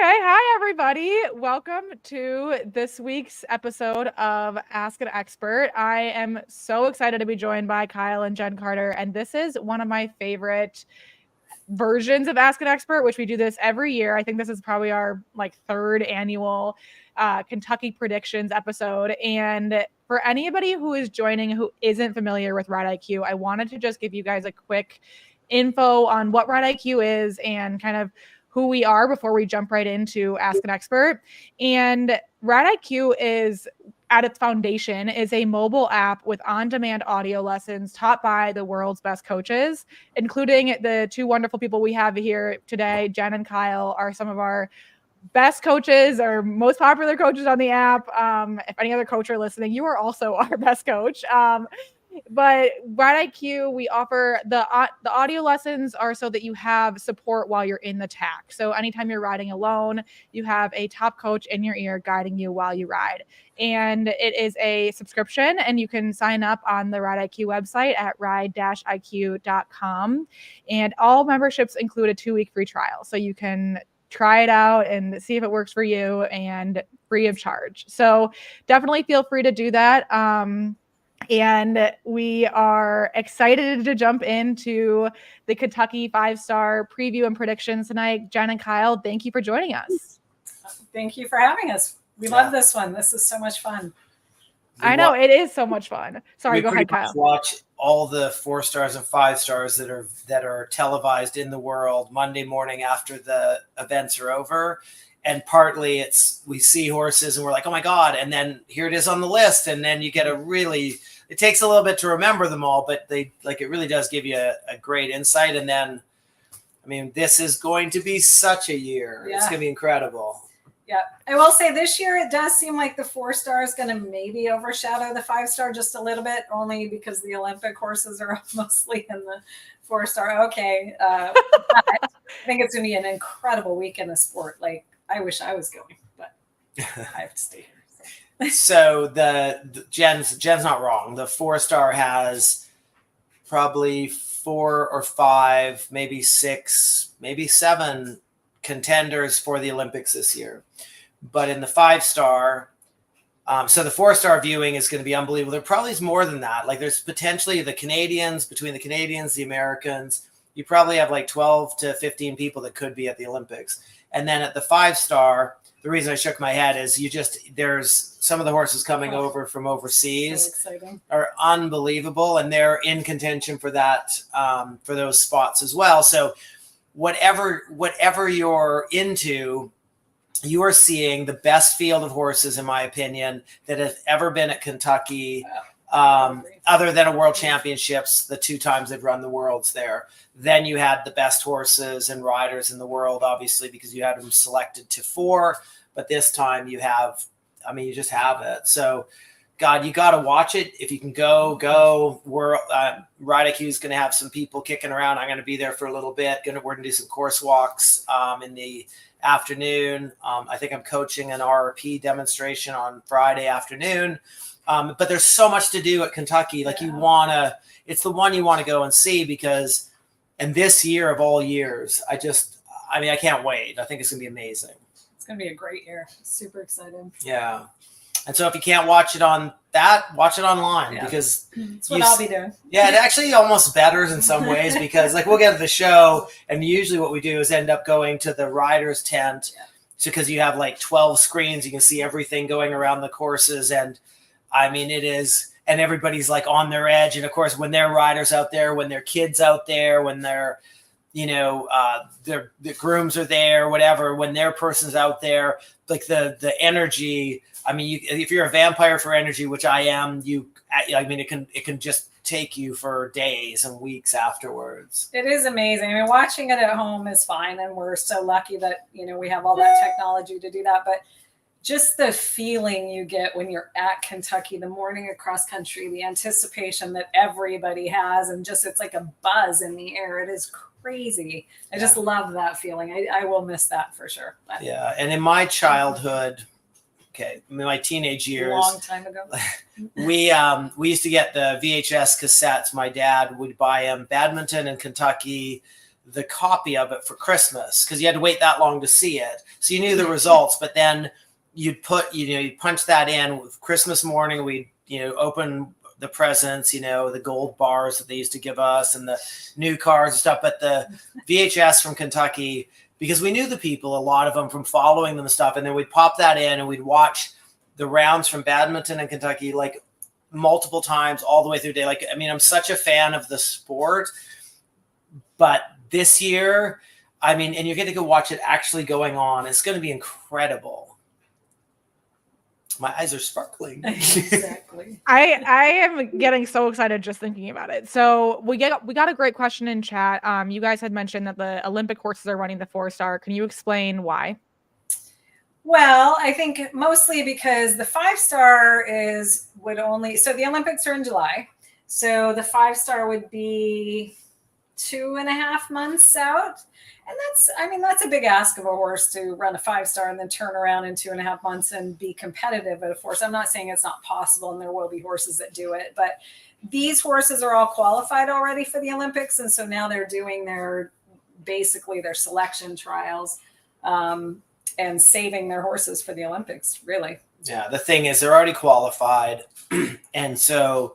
Hi everybody. Welcome to this week's episode of Ask an Expert. I am so excited to be joined by Kyle and Jen Carter, and this is one of my favorite versions of Ask an Expert, which we do this every year. I think this is probably our third annual Kentucky predictions episode. And for anybody who is joining who isn't familiar with Ride IQ, I wanted to just give you guys a quick info on what Ride IQ is and kind of who we are before we jump right into Ask an Expert. And Ride IQ is at its foundation is a mobile app with on-demand audio lessons taught by the world's best coaches, including the two wonderful people we have here today. Jen and Kyle are some of our best coaches or most popular coaches on the app. If any other coach are listening, you are also our best coach. But Ride IQ, we offer the audio lessons are so that you have support while you're in the tack. So anytime you're riding alone, you have a top coach in your ear guiding you while you ride. And it is a subscription, and you can sign up on the Ride IQ website at ride-iq.com. And all memberships include a 2-week free trial. So you can try it out and see if it works for you, and free of charge. So definitely feel free to do that. And we are excited to jump into the Kentucky 5-star preview and predictions tonight. Jen and Kyle, thank you for joining us. Thank you for having us. We love this one. This is so much fun. I know it is so much fun. Sorry, go ahead, Kyle. Watch all the 4 stars and 5 stars that are televised in the world Monday morning after the events are over. And partly we see horses and we're like, oh my God. And then here it is on the list. And then you get it takes a little bit to remember them all, but it really does give you a great insight. And then, this is going to be such a year. Yeah. It's going to be incredible. Yeah. I will say this year, it does seem like the 4-star is going to maybe overshadow the 5-star just a little bit, only because the Olympic horses are mostly in the 4-star. Okay. But I think it's going to be an incredible week in the sport. I wish I was going, but I have to stay here. So the Jen's not wrong. The 4-star has probably 4 or 5, maybe 6, maybe 7 contenders for the Olympics this year. But in the 5-star, so the 4-star viewing is going to be unbelievable. There probably is more than that. There's potentially between the Canadians, the Americans, you probably have 12 to 15 people that could be at the Olympics. And then at the 5-star, the reason I shook my head is there's some of the horses coming over from overseas are unbelievable, and they're in contention for that, for those spots as well. So whatever you're into, you are seeing the best field of horses, in my opinion, that has ever been at Kentucky, other than a World Championships, the 2 times they've run the Worlds there. Then you had the best horses and riders in the world, obviously, because you had them selected to 4. But this time you just have it. So, God, you got to watch it. If you can go. Ride IQ is going to have some people kicking around. I'm going to be there for a little bit. We're going to do some course walks in the afternoon. I think I'm coaching an RRP demonstration on Friday afternoon. But there's so much to do at Kentucky. It's the one you want to go and see because, and this year of all years, I can't wait. I think it's going to be amazing. It's going to be a great year. Super excited. Yeah. And so if you can't watch it on that, watch it online because that's what I'll be doing. Yeah, it actually almost better in some ways because we'll get to the show and usually what we do is end up going to the rider's tent. Yeah. So because you have 12 screens, you can see everything going around the courses. And it is, and everybody's on their edge. And of course, when their riders out there, when their kids out there, when they're, the grooms are there, whatever, when their person's out there, the energy, if you're a vampire for energy, which I am, it can just take you for days and weeks afterwards. It is amazing. Watching it at home is fine. And we're so lucky that, we have all that technology to do that. But just the feeling you get when you're at Kentucky, the morning across country, the anticipation that everybody has, and just, it's like a buzz in the air. It is crazy. I just love that feeling. I will miss that for sure. But yeah. And in my childhood, my teenage years, a long time ago, we used to get the VHS cassettes. My dad would buy them, badminton in Kentucky, the copy of it for Christmas because you had to wait that long to see it. So you knew the results, but then you'd punch that in with Christmas morning. We'd, open the presents, the gold bars that they used to give us and the new cars and stuff. But the VHS from Kentucky, because we knew the people, a lot of them from following them and stuff. And then we'd pop that in and we'd watch the rounds from badminton in Kentucky, like multiple times all the way through the day. Like, I mean, I'm such a fan of the sport, but this year, I mean, and you get to go watch it actually going on. It's going to be incredible. My eyes are sparkling. Exactly. I am getting so excited just thinking about it. So we got a great question in chat. You guys had mentioned that the Olympic horses are running the 4-star. Can you explain why? Well, I think mostly because the 5-star so the Olympics are in July. So the 5-star would be 2.5 months out. And that's a big ask of a horse to run a 5-star and then turn around in 2.5 months and be competitive at a 4-star. I'm not saying it's not possible, and there will be horses that do it, but these horses are all qualified already for the Olympics. And so now they're doing their selection trials, and saving their horses for the Olympics, really. Yeah. The thing is they're already qualified. And so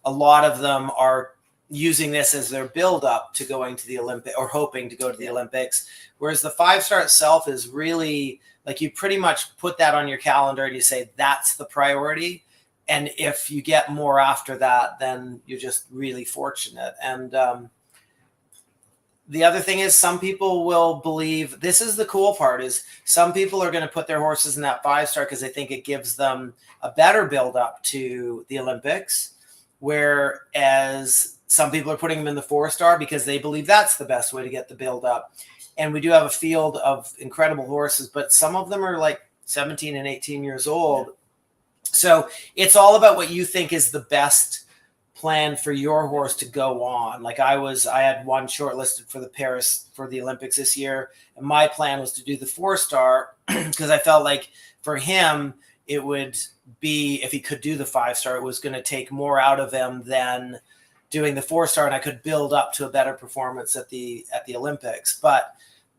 a lot of them are using this as their build up to going to the Olympic or hoping to go to the Olympics. Whereas the 5-star itself is really like, you pretty much put that on your calendar and you say, that's the priority. And if you get more after that, then you're just really fortunate. And, the other thing is some people will believe, this is the cool part, is some people are going to put their horses in that 5-star because they think it gives them a better build up to the Olympics. Whereas some people are putting them in the 4-star because they believe that's the best way to get the build up. And we do have a field of incredible horses, but some of them are like 17 and 18 years old. So it's all about what you think is the best plan for your horse to go on. Like I had one shortlisted for the Olympics this year. And my plan was to do the 4-star because I felt like for him, it would be, if he could do the 5-star, it was going to take more out of him than doing the 4-star. And I could build up to a better performance at the Olympics. But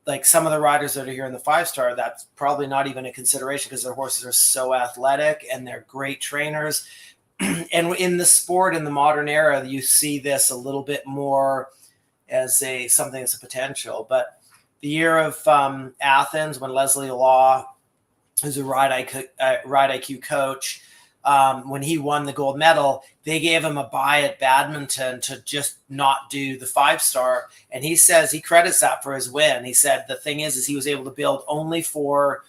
like some of the riders that are here in the 5-star, that's probably not even a consideration because their horses are so athletic and they're great trainers. And in the sport, in the modern era, you see this a little bit more as something that's a potential. But the year of Athens, when Leslie Law, who's a ride IQ coach, when he won the gold medal, they gave him a bye at badminton to just not do the 5-star. And he says he credits that for his win. He said the thing is he was able to build only for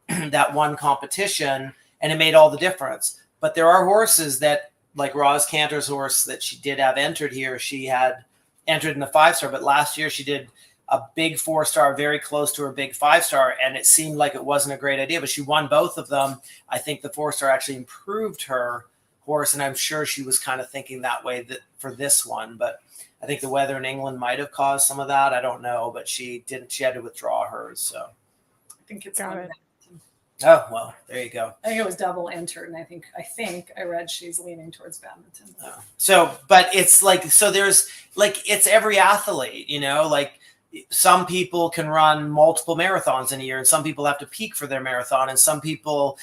that one competition, and it made all the difference. But there are horses that, like Roz Cantor's horse that she did have entered here, she had entered in the 5-star, but last year she did a big 4-star, very close to her big 5-star, and it seemed like it wasn't a great idea, but she won both of them. I think the 4-star actually improved her horse, and I'm sure she was kind of thinking that way for this one, but I think the weather in England might have caused some of that. I don't know, but she had to withdraw hers. So I think it's got it. Oh, well, there you go. I think it was double entered, and I think I read she's leaning towards badminton. Oh. So, but it's like, so there's like, it's every athlete, like some people can run multiple marathons in a year, and some people have to peak for their marathon, and some people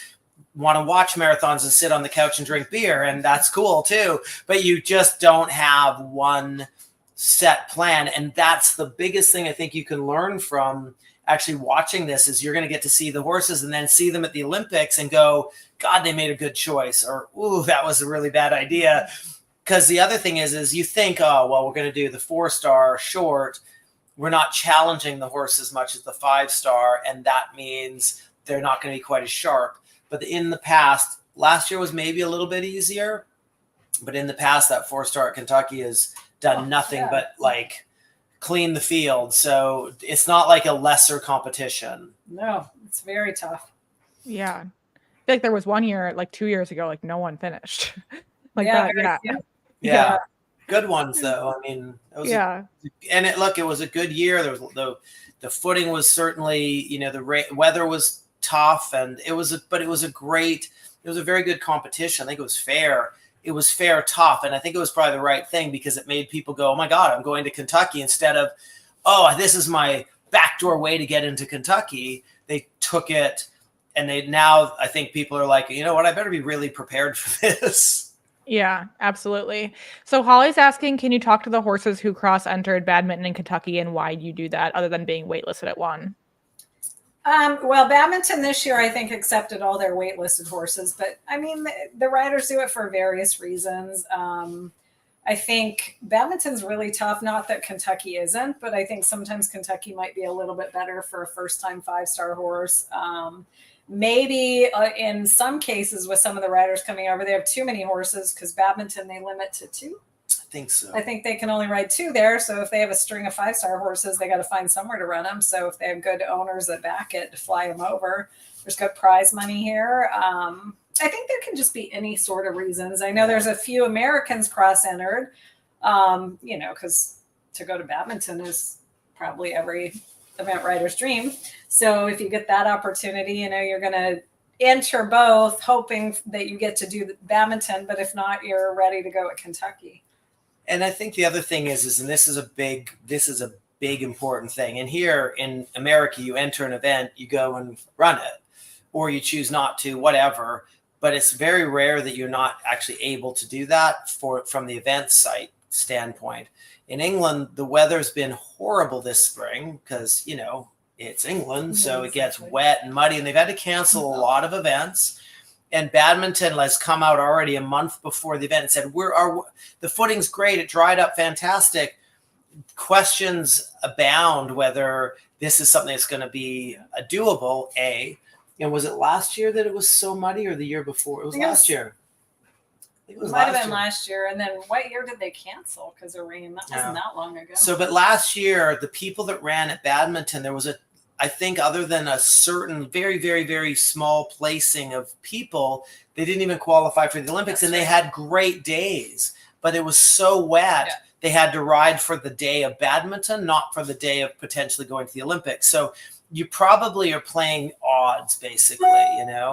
want to watch marathons and sit on the couch and drink beer, and that's cool too. But you just don't have one set plan. And that's the biggest thing I think you can learn from actually watching this, is you're going to get to see the horses and then see them at the Olympics and go, God, they made a good choice, or, ooh, that was a really bad idea. Because the other thing is you think, oh, well, we're going to do the 4-star short. We're not challenging the horse as much as the 5-star, and that means they're not going to be quite as sharp. But in the past, last year was maybe a little bit easier, but in the past, that 4-star at Kentucky has done nothing but like clean the field. So it's not like a lesser competition. No, it's very tough. Yeah. I feel like there was one year, like 2 years ago, like no one finished. Like Yeah, that. very Yeah. Good ones though. I mean, it was it was a good year. There was the footing was certainly, the weather was tough, and it was a very good competition. I think it was fair. It was fair, tough. And I think it was probably the right thing because it made people go, oh my God, I'm going to Kentucky, instead of, oh, this is my backdoor way to get into Kentucky. They took it, and now I think people are like, you know what, I better be really prepared for this. Yeah, absolutely. So Holly's asking, can you talk to the horses who cross-entered badminton in Kentucky and why you do that other than being waitlisted at one? Well, badminton this year, I think, accepted all their waitlisted horses, but I mean, the riders do it for various reasons. I think badminton's really tough. Not that Kentucky isn't, but I think sometimes Kentucky might be a little bit better for a first-time 5-star horse. Maybe in some cases with some of the riders coming over, they have too many horses because badminton, they limit to 2. I think so. I think they can only ride 2 there. So if they have a string of 5-star horses, they got to find somewhere to run them. So if they have good owners that back it to fly them over, there's good prize money here. I think there can just be any sort of reasons. I know there's a few Americans cross-entered, because to go to badminton is probably every event rider's dream. So if you get that opportunity, you're going to enter both hoping that you get to do the badminton, but if not, you're ready to go at Kentucky. And I think the other thing is, and this is a big important thing. And here in America, you enter an event, you go and run it, or you choose not to, whatever. But it's very rare that you're not actually able to do that from the event site standpoint. In England, the weather's been horrible this spring because, it's England, so it gets wet and muddy, and they've had to cancel a lot of events. And badminton has come out already a month before the event and said, the footing's great. It dried up fantastic. Questions abound whether this is something that's going to be doable, A. And was it last year that it was so muddy or the year before? It was last year. It might have been last year. And then what year did they cancel because of rain? That wasn't that long ago. So, but last year, the people that ran at badminton, there was I think other than a certain very, very, very small placing of people, they didn't even qualify for the Olympics. And they had great days, but it was so wet. Yeah. They had to ride for the day of badminton, not for the day of potentially going to the Olympics. So you probably are playing odds, basically,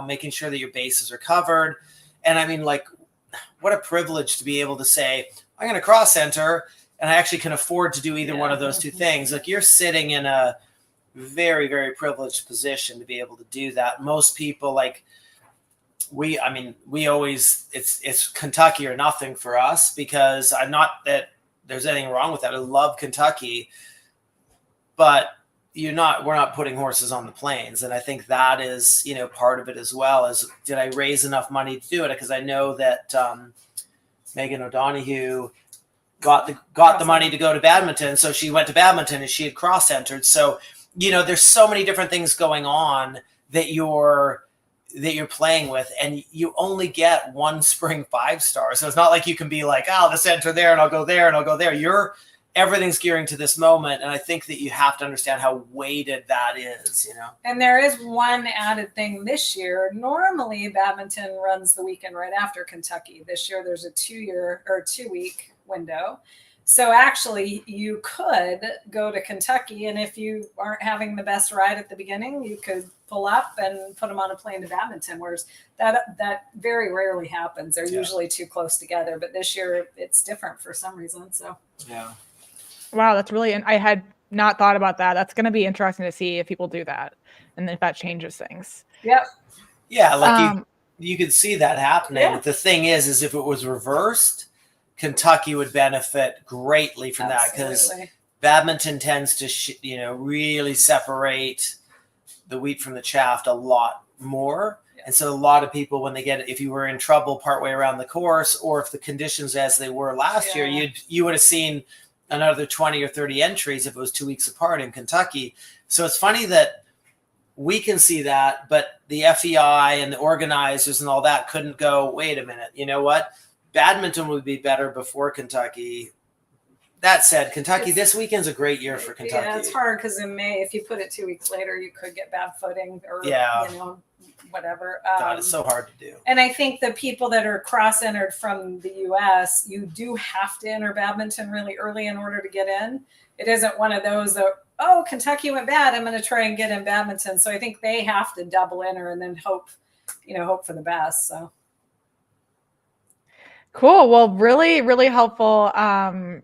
making sure that your bases are covered. And I mean, what a privilege to be able to say, I'm going to cross enter, and I actually can afford to do either one of those two things. You're sitting in a very, very privileged position to be able to do that. Most people, we always, it's Kentucky or nothing for us, because I'm not that there's anything wrong with that. I love Kentucky, but we're not putting horses on the plains. And I think that is, part of it as well. As did I raise enough money to do it? Because I know that Megan O'Donoghue got the money to go to badminton. So she went to badminton and she had cross-entered. So, there's so many different things going on that you're playing with, and you only get one spring 5-star. So it's not like you can be like, oh, let's enter there and I'll go there and I'll go there. Everything's gearing to this moment. And I think that you have to understand how weighted that is, And there is one added thing this year. Normally badminton runs the weekend right after Kentucky. This year there's a 2-week window. So actually you could go to Kentucky, and if you aren't having the best ride at the beginning, you could pull up and put them on a plane to badminton, whereas that very rarely happens. They're usually too close together, but this year it's different for some reason. So yeah. Wow, that's really, I had not thought about that. That's going to be interesting to see if people do that and if that changes things. Yep. Yeah, you could see that happening. Yeah. The thing is if it was reversed, Kentucky would benefit greatly from that, because badminton tends to, really separate the wheat from the chaff a lot more. Yeah. And so a lot of people, when they get it, if you were in trouble partway around the course, or if the conditions as they were last year, you would have seen another 20 or 30 entries if it was 2 weeks apart in Kentucky. So it's funny that we can see that, but the FEI and the organizers and all that couldn't go, wait a minute, you know what? Badminton would be better before Kentucky. That said, Kentucky, this weekend's a great year for Kentucky. Yeah, it's hard because in May, if you put it 2 weeks later, you could get bad footing or, whatever. God, it's so hard to do. And I think the people that are cross-entered from the U.S., you do have to enter badminton really early in order to get in. It isn't one of those that, oh, Kentucky went bad, I'm going to try and get in badminton. So I think they have to double enter and then hope for the best. So. Cool. Well, really, really helpful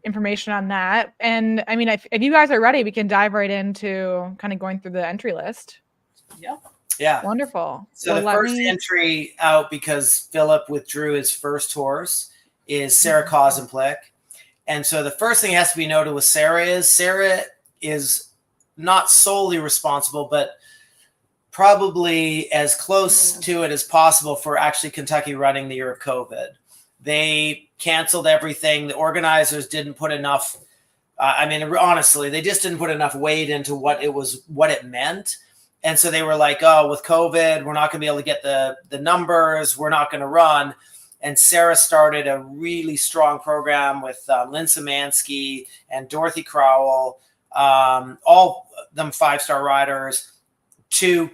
information on that. And I mean, if you guys are ready, we can dive right into kind of going through the entry list. Yeah. Wonderful. So the first entry out, because Philip withdrew his first horse, is Sarah Kozemplick. And so the first thing has to be noted with Sarah is not solely responsible, but probably as close to it as possible for actually Kentucky running the year of COVID. They canceled everything. The organizers didn't put enough. Honestly, they just didn't put enough weight into what it meant. And so they were like, oh, with COVID, we're not going to be able to get the numbers. We're not going to run. And Sarah started a really strong program with Lynn Szymanski and Dorothy Crowell, all them 5-star riders, to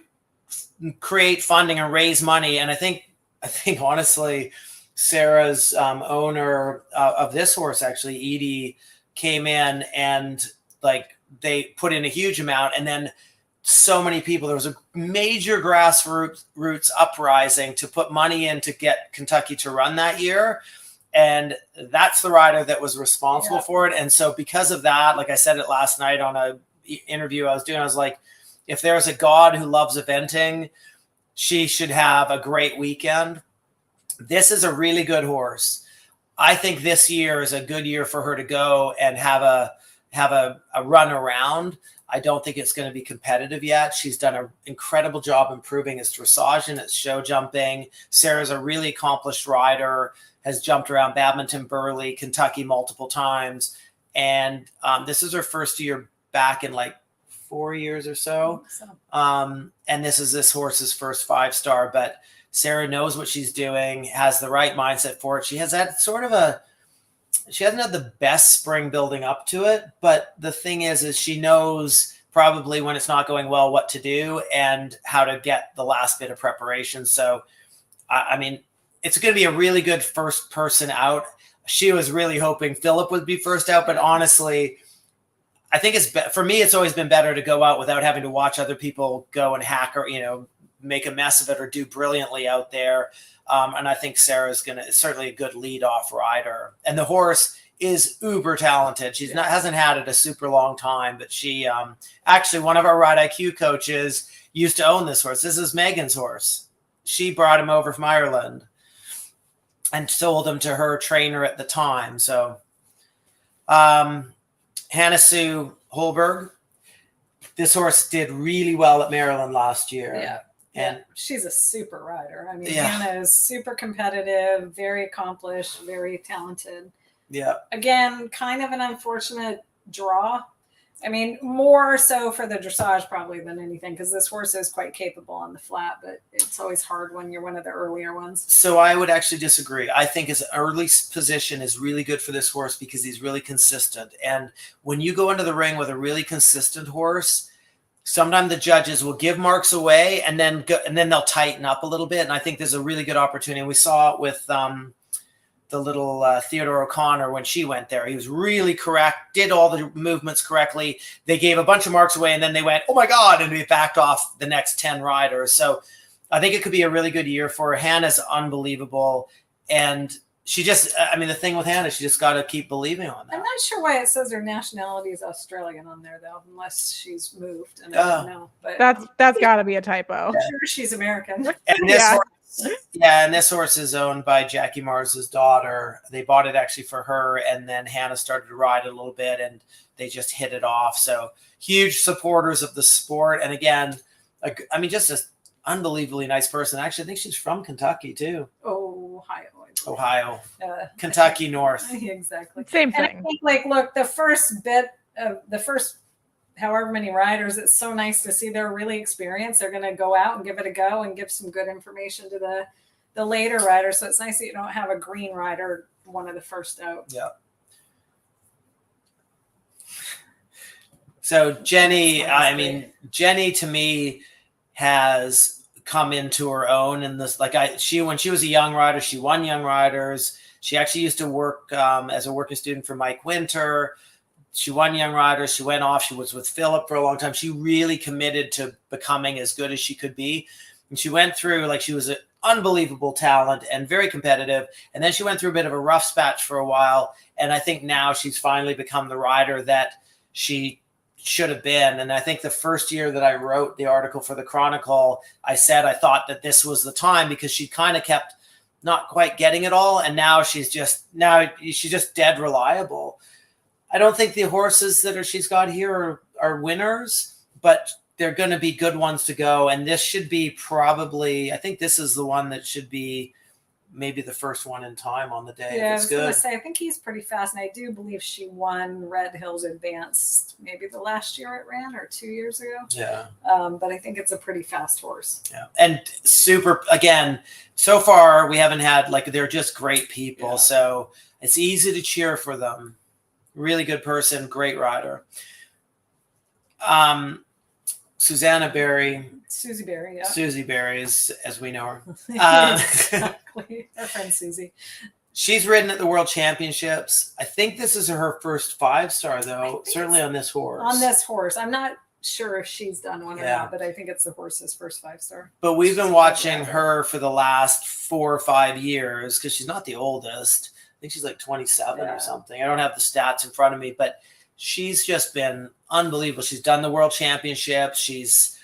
create funding and raise money. And I think honestly, Sarah's owner of this horse, actually, Edie, came in and like they put in a huge amount, and then so many people. There was a major grassroots uprising to put money in to get Kentucky to run that year, and that's the rider that was responsible for it. And so because of that, like I said it last night on a interview I was doing, I was like, if there's a god who loves eventing, she should have a great weekend. This is a really good horse. I think this year is a good year for her to go and have a run around. I don't think it's going to be competitive yet. She's done an incredible job improving its dressage and its show jumping. Sarah's a really accomplished rider, has jumped around Badminton, Burley, Kentucky multiple times. And this is her first year back in like 4 years or so. And this is this horse's first 5-star, but Sarah knows what she's doing, has the right mindset for it. She has had she hasn't had the best spring building up to it, but the thing is she knows probably when it's not going well, what to do and how to get the last bit of preparation. So, I mean, it's going to be a really good first person out. She was really hoping Philip would be first out, but honestly, I think for me, it's always been better to go out without having to watch other people go and hack or, make a mess of it or do brilliantly out there. And I think Sarah's certainly a good lead-off rider. And the horse is uber talented. She's hasn't had it a super long time, but she actually, one of our Ride IQ coaches used to own this horse. This is Megan's horse. She brought him over from Ireland and sold him to her trainer at the time. So Hannah Sue Holberg, this horse did really well at Maryland last year. Yeah. And she's a super rider. I mean, Hannah is super competitive, very accomplished, very talented. Yeah. Again, kind of an unfortunate draw. I mean, more so for the dressage probably than anything, because this horse is quite capable on the flat, but it's always hard when you're one of the earlier ones. So I would actually disagree. I think his early position is really good for this horse because he's really consistent. And when you go into the ring with a really consistent horse, sometimes the judges will give marks away and then they'll tighten up a little bit. And I think there's a really good opportunity. And we saw it with the little Theodore O'Connor when she went there. He was really correct, did all the movements correctly. They gave a bunch of marks away and then they went, oh my God, and we backed off the next 10 riders. So I think it could be a really good year for her. Hannah's unbelievable. And she just, the thing with Hannah, she just got to keep believing on that. I'm not sure why it says her nationality is Australian on there, though, unless she's moved. And I don't know. But that's got to be a typo. I'm sure she's American. And this this horse is owned by Jackie Mars's daughter. They bought it actually for her, and then Hannah started to ride it a little bit, and they just hit it off. So huge supporters of the sport. And again, just an unbelievably nice person. Actually, I think she's from Kentucky, too. Ohio, Kentucky North. Exactly. Same thing. And I think, look, the first however many riders, it's so nice to see they're really experienced. They're going to go out and give it a go and give some good information to the later riders. So it's nice that you don't have a green rider, one of the first out. Yeah. So Jenny, Jenny to me has come into her own in this. When she was a young rider, she won young riders. She actually used to work as a working student for Mike Winter. She won young riders. She went off. She was with Philip for a long time. She really committed to becoming as good as she could be. And she went through, she was unbelievable talent and very competitive. And then she went through a bit of a rough patch for a while. And I think now she's finally become the rider that she should have been. And I think the first year that I wrote the article for the Chronicle, I said I thought that this was the time, because she kind of kept not quite getting it all. And now she's just dead reliable. I don't think the horses that she's got here are winners, but they're going to be good ones to go. And this should be probably, I think this is the one that should be maybe the first one in time on the day. Yeah, if I it's was going good. to say, I think he's pretty fast. And I do believe she won Red Hills Advanced maybe the last year it ran, or 2 years ago. Yeah. But I think it's a pretty fast horse. Yeah. And super, again, so far we haven't had, like, they're just great people. Yeah. So it's easy to cheer for them. Really good person, great rider. Susanna Berry. Susie Berry, yeah. Susie Berry, as we know her. Exactly. Our friend Susie. She's ridden at the World Championships. I think this is her first 5-star, though, certainly on this horse. On this horse. I'm not sure if she's done one or Yeah. not, but I think it's the horse's first 5-star. But we've been watching her for the last 4 or 5 years, because she's not the oldest. I think she's like 27 or something. I don't have the stats in front of me, but she's just been unbelievable. She's done the World Championship. She's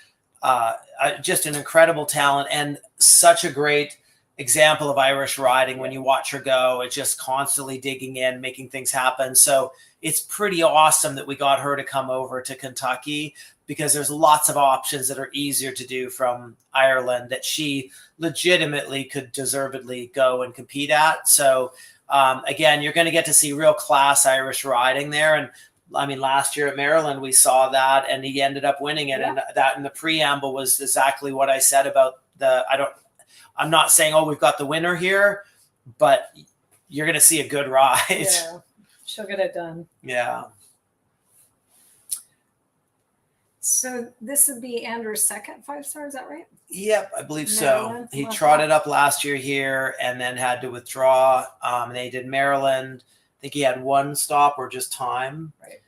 just an incredible talent and such a great example of Irish riding. When you watch her go, it's just constantly digging in, making things happen. So it's pretty awesome that we got her to come over to Kentucky, because there's lots of options that are easier to do from Ireland that she legitimately could deservedly go and compete at. So again, you're going to get to see real class Irish riding there. And I mean, last year at Maryland, we saw that, and he ended up winning it. Yeah. And that in the preamble was exactly what I said about I'm not saying, oh, we've got the winner here, but you're going to see a good ride. Yeah, she'll get it done. Yeah. So this would be Andrew's second 5-star, is that right? Yep, I believe Maryland, so. He trotted up last year here and then had to withdraw. They did Maryland. I think he had 1 stop or just time. Right.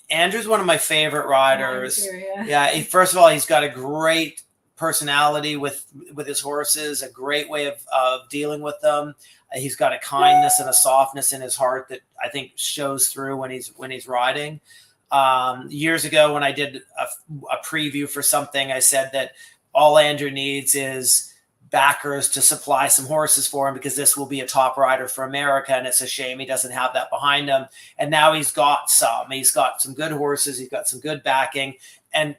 Andrew's one of my favorite riders. Too, yeah. Yeah. First of all, he's got a great personality with his horses, a great way of dealing with them. He's got a kindness and a softness in his heart that I think shows through when he's riding. Years ago, when I did a preview for something, I said that all Andrew needs is backers to supply some horses for him, because this will be a top rider for America. And it's a shame he doesn't have that behind him. And now he's got some. He's got some good horses. He's got some good backing. And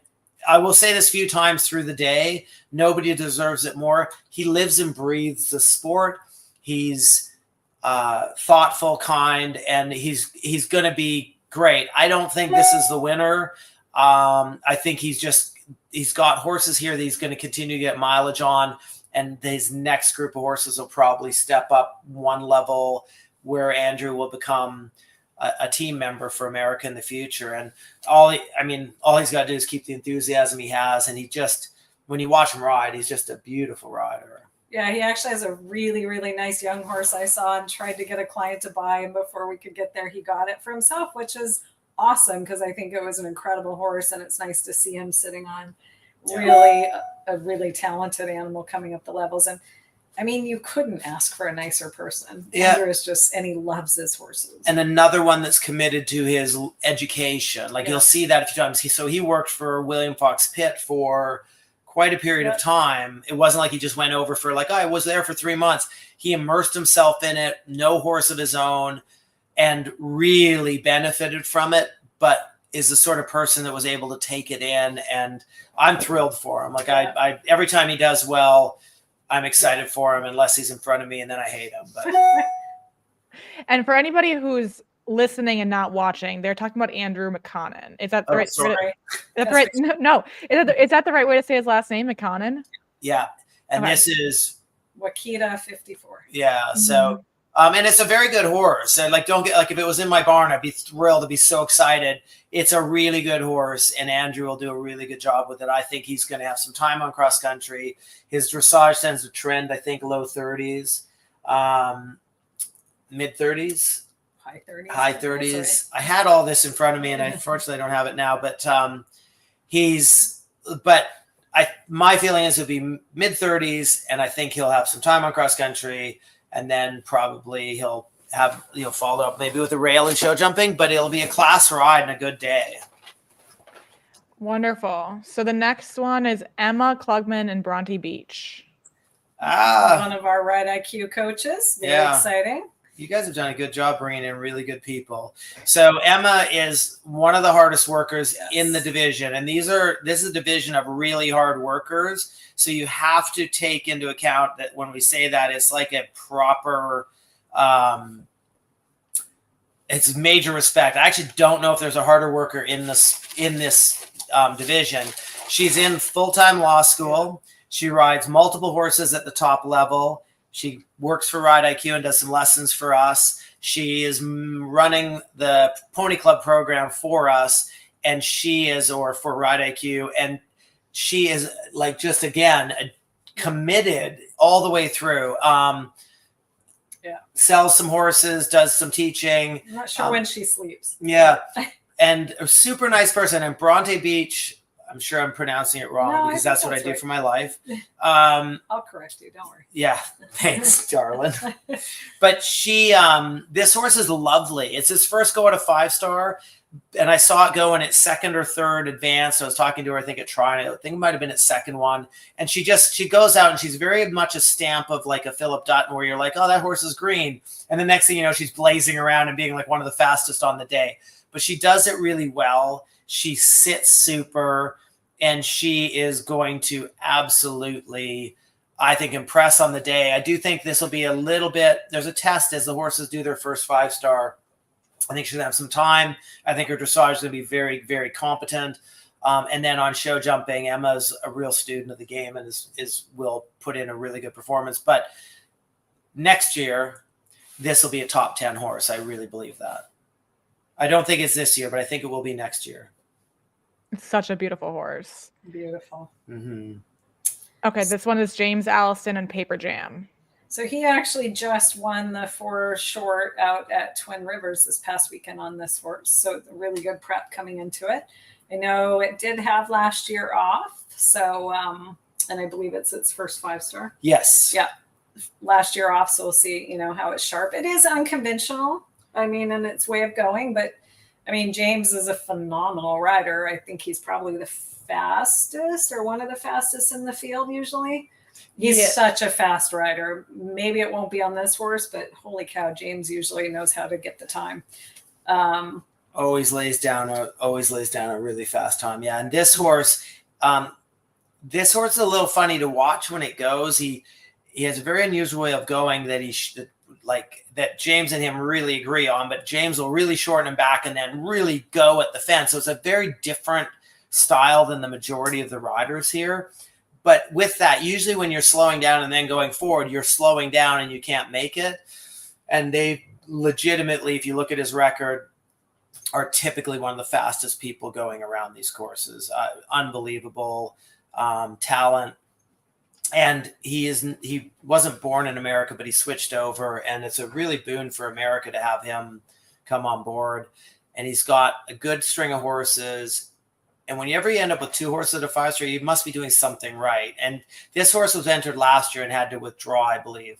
I will say this a few times through the day, nobody deserves it more. He lives and breathes the sport. He's thoughtful, kind, and he's going to be great. I don't think this is the winner. I think he's got horses here that he's going to continue to get mileage on, and his next group of horses will probably step up one level where Andrew will become a team member for America in the future. And all he's got to do is keep the enthusiasm he has. And when you watch him ride, he's just a beautiful rider. Yeah, he actually has a really, really nice young horse I saw and tried to get a client to buy. And before we could get there, he got it for himself, which is awesome, because I think it was an incredible horse. And it's nice to see him sitting on really a really talented animal coming up the levels. And I mean, you couldn't ask for a nicer person. Yeah. Andrew is and he loves his horses. And another one that's committed to his education. Like, you'll see that a few times. He worked for William Fox Pitt for quite a period of time. It wasn't like he just went over for I was there for 3 months. He immersed himself in it, no horse of his own, and really benefited from it, but is the sort of person that was able to take it in. And I'm thrilled for him. I every time he does well, I'm excited for him, unless he's in front of me, and then I hate him. But And for anybody who's listening and not watching, they're talking about Andrew McConnon. Is that the right? Sorry. That's right. No. Is that the right way to say his last name, McConnon? Yeah. And this is Wakita 54. Yeah. So, and it's a very good horse. And don't get if it was in my barn, I'd be thrilled. I'd be so excited. It's a really good horse, and Andrew will do a really good job with it. I think he's going to have some time on cross country. His dressage tends to trend, I think, low 30s, mid 30s, high 30s. Right. I had all this in front of me, and unfortunately I don't have it now. But my feeling is he'll be mid-30s, and I think he'll have some time on cross country, and then probably he'll follow up maybe with a rail and show jumping, but it'll be a class ride and a good day. Wonderful. So the next one is Emma Klugman and Bronte Beach. One of our Ride IQ coaches. Very exciting. You guys have done a good job bringing in really good people. So Emma is one of the hardest workers in the division. And this is a division of really hard workers. So you have to take into account that when we say that, it's like a proper, it's major respect. I actually don't know if there's a harder worker in this division. She's in full-time law school. She rides multiple horses at the top level. She works for Ride IQ and does some lessons for us. She is running the Pony Club program for us, and for Ride IQ, and she is like just again committed all the way through. Sells some horses, does some teaching. I'm not sure when she sleeps. Yeah, and a super nice person. And Bronte Beach, I'm sure I'm pronouncing it wrong because that's what I do for my life. I'll correct you. Don't worry. Yeah. Thanks, darling. But this horse is lovely. It's his first go at a 5-star. And I saw it go in its second or third advance. So I was talking to her, I think it might have been its second one. And she goes out and she's very much a stamp of like a Philip Dutton where you're like, oh, that horse is green. And the next thing you know, she's blazing around and being like one of the fastest on the day. But she does it really well. She sits super, and she is going to absolutely, I think, impress on the day. I do think this will be a little bit, there's a test as the horses do their first 5-star. I think she's going to have some time. I think her dressage is going to be very, very competent. And then on show jumping, Emma's a real student of the game and will put in a really good performance. But next year, this will be a top 10 horse. I really believe that. I don't think it's this year, but I think it will be next year. It's such a beautiful horse. Beautiful. Mm-hmm. Okay, this one is James Allison and Paper Jam. So he actually just won the 4 short out at Twin Rivers this past weekend on this horse. So really good prep coming into it. I know it did have last year off. So, and I believe it's its first 5-star. Yes. Yeah. Last year off. So we'll see, how it's sharp. It is unconventional. In its way of going, but James is a phenomenal rider. I think he's probably the fastest or one of the fastest in the field usually. He's such a fast rider. Maybe it won't be on this horse, but holy cow, James usually knows how to get the time. Always lays down a really fast time. Yeah. And this horse is a little funny to watch when it goes. He has a very unusual way of going that James and him really agree on, but James will really shorten him back and then really go at the fence. So it's a very different style than the majority of the riders here. But with that, usually when you're slowing down and then going forward, you're slowing down and you can't make it. And they legitimately, if you look at his record, are typically one of the fastest people going around these courses. Unbelievable talent. And he wasn't born in America, but he switched over, and it's a really boon for America to have him come on board. And he's got a good string of horses. And whenever you end up with 2 horses at a 5-star, you must be doing something right. And this horse was entered last year and had to withdraw, I believe.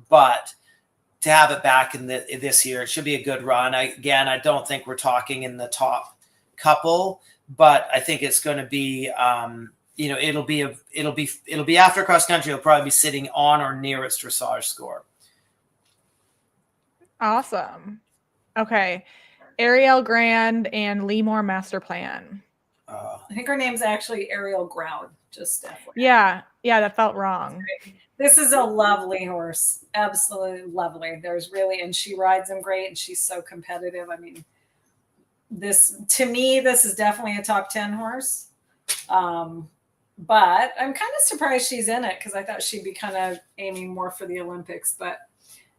But to have it back in this year, it should be a good run. I don't think we're talking in the top couple, but I think it's going to be. It'll be after cross country. It'll probably be sitting on or near its dressage score. Awesome. Okay. Ariel Grand and Leemore Master Plan. I think her name's actually Ariel Ground. Just yeah, that felt wrong. This is a lovely horse. Absolutely lovely. And she rides him great, and she's so competitive. This is definitely a top 10 horse. But I'm kind of surprised she's in it because I thought she'd be kind of aiming more for the Olympics. But,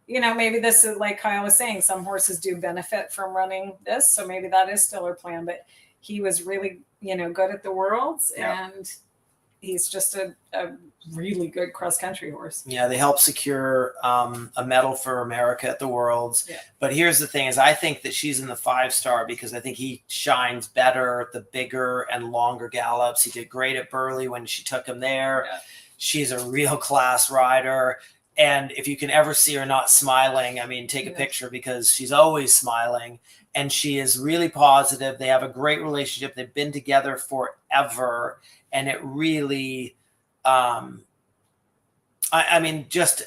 maybe this is like Kyle was saying, some horses do benefit from running this. So maybe that is still her plan. But he was really, good at the Worlds. Yeah. And he's just a really good cross country horse. Yeah, they helped secure a medal for America at the Worlds. Yeah. But here's the thing: is I think that she's in the 5-star because I think he shines better the bigger and longer gallops. He did great at Burley when she took him there. Yeah. She's a real class rider. And if you can ever see her not smiling, I mean, take a picture because she's always smiling. And she is really positive. They have a great relationship. They've been together forever. And it really, I mean, just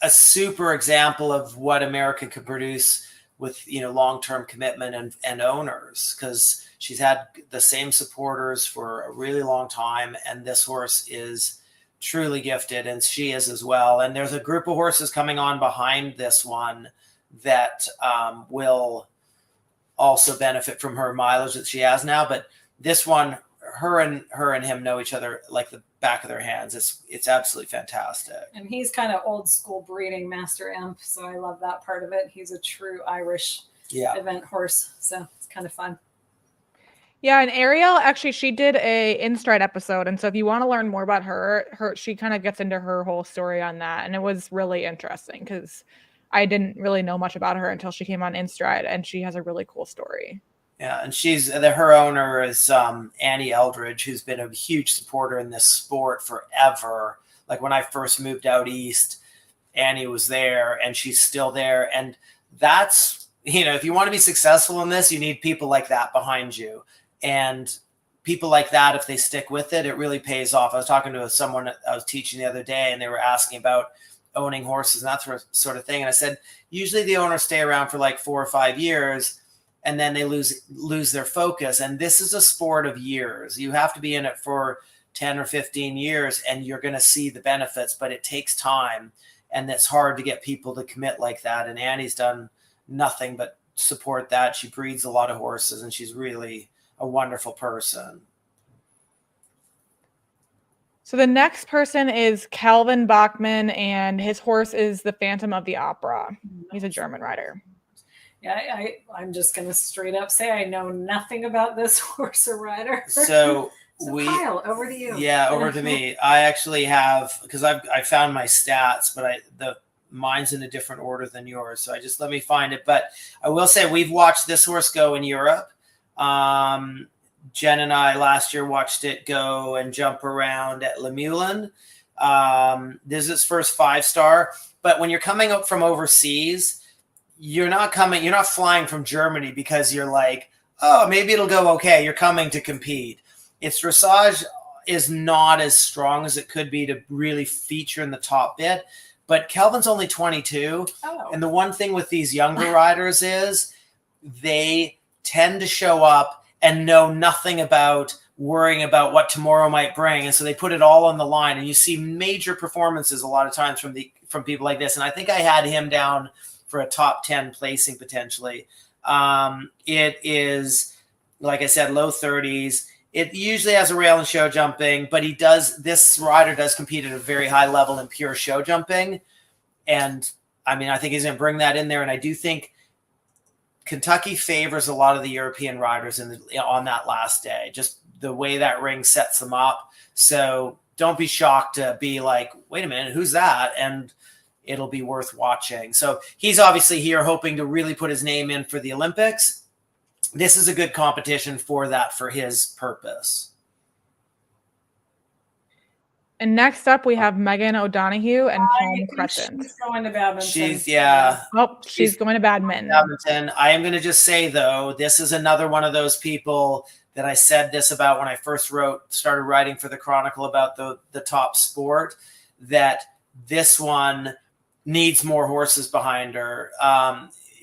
a super example of what America could produce with, long-term commitment and owners, because she's had the same supporters for a really long time. And this horse is truly gifted, and she is as well. And there's a group of horses coming on behind this one that will also benefit from her mileage that she has now. But this one, her and him know each other like the back of their hands. It's absolutely fantastic. And he's kind of old school breeding, Master Imp, so I love that part of it. He's a true Irish event horse, so it's kind of fun. Yeah, and Ariel, actually, she did a in-stride episode, and so if you want to learn more about her, she kind of gets into her whole story on that, and it was really interesting because I didn't really know much about her until she came on in-stride, and she has a really cool story. Yeah, and her owner is Annie Eldridge, who's been a huge supporter in this sport forever. Like when I first moved out east, Annie was there, and she's still there, and that's, if you want to be successful in this, you need people like that behind you. And people like that, if they stick with it, it really pays off. I was talking to someone I was teaching the other day, and they were asking about owning horses and that sort of thing. And I said, usually the owners stay around for like 4 or 5 years, and then they lose their focus. And this is a sport of years. You have to be in it for 10 or 15 years, and you're going to see the benefits, but it takes time. And it's hard to get people to commit like that. And Annie's done nothing but support that. She breeds a lot of horses, and she's really a wonderful person. So the next person is Calvin Bachmann, and his horse is the Phantom of the Opera. He's a German rider. Yeah, I'm just going to straight up say I know nothing about this horse or rider. So Kyle, over to you. Yeah, over to me. I actually have, because I found my stats, but mine's in a different order than yours. So let me find it. But I will say we've watched this horse go in Europe. Jen and I last year watched it go and jump around at Le Moulin. This is its first 5-star. But when you're coming up from overseas, you're not flying from Germany because you're like, oh, maybe it'll go okay. You're coming to compete. Its dressage is not as strong as it could be to really feature in the top bit. But Kelvin's only 22. Oh. And the one thing with these younger riders is they tend to show up and know nothing about worrying about what tomorrow might bring. And so they put it all on the line, and you see major performances a lot of times from people like this. And I think I had him down for a top 10 placing potentially. It is, like I said, low 30s. It usually has a rail and show jumping, but this rider does compete at a very high level in pure show jumping. And I mean, I think he's going to bring that in there. And I do think Kentucky favors a lot of the European riders on that last day, just the way that ring sets them up. So don't be shocked to be like, wait a minute, who's that? And it'll be worth watching. So he's obviously here hoping to really put his name in for the Olympics. This is a good competition for that, for his purpose. And next up, we have Megan O'Donoghue and Palm Crescent. She's going to badminton. She's going to badminton. I am going to just say, though, this is another one of those people that I said this about when I first started writing for the Chronicle about the top sport, that this one needs more horses behind her.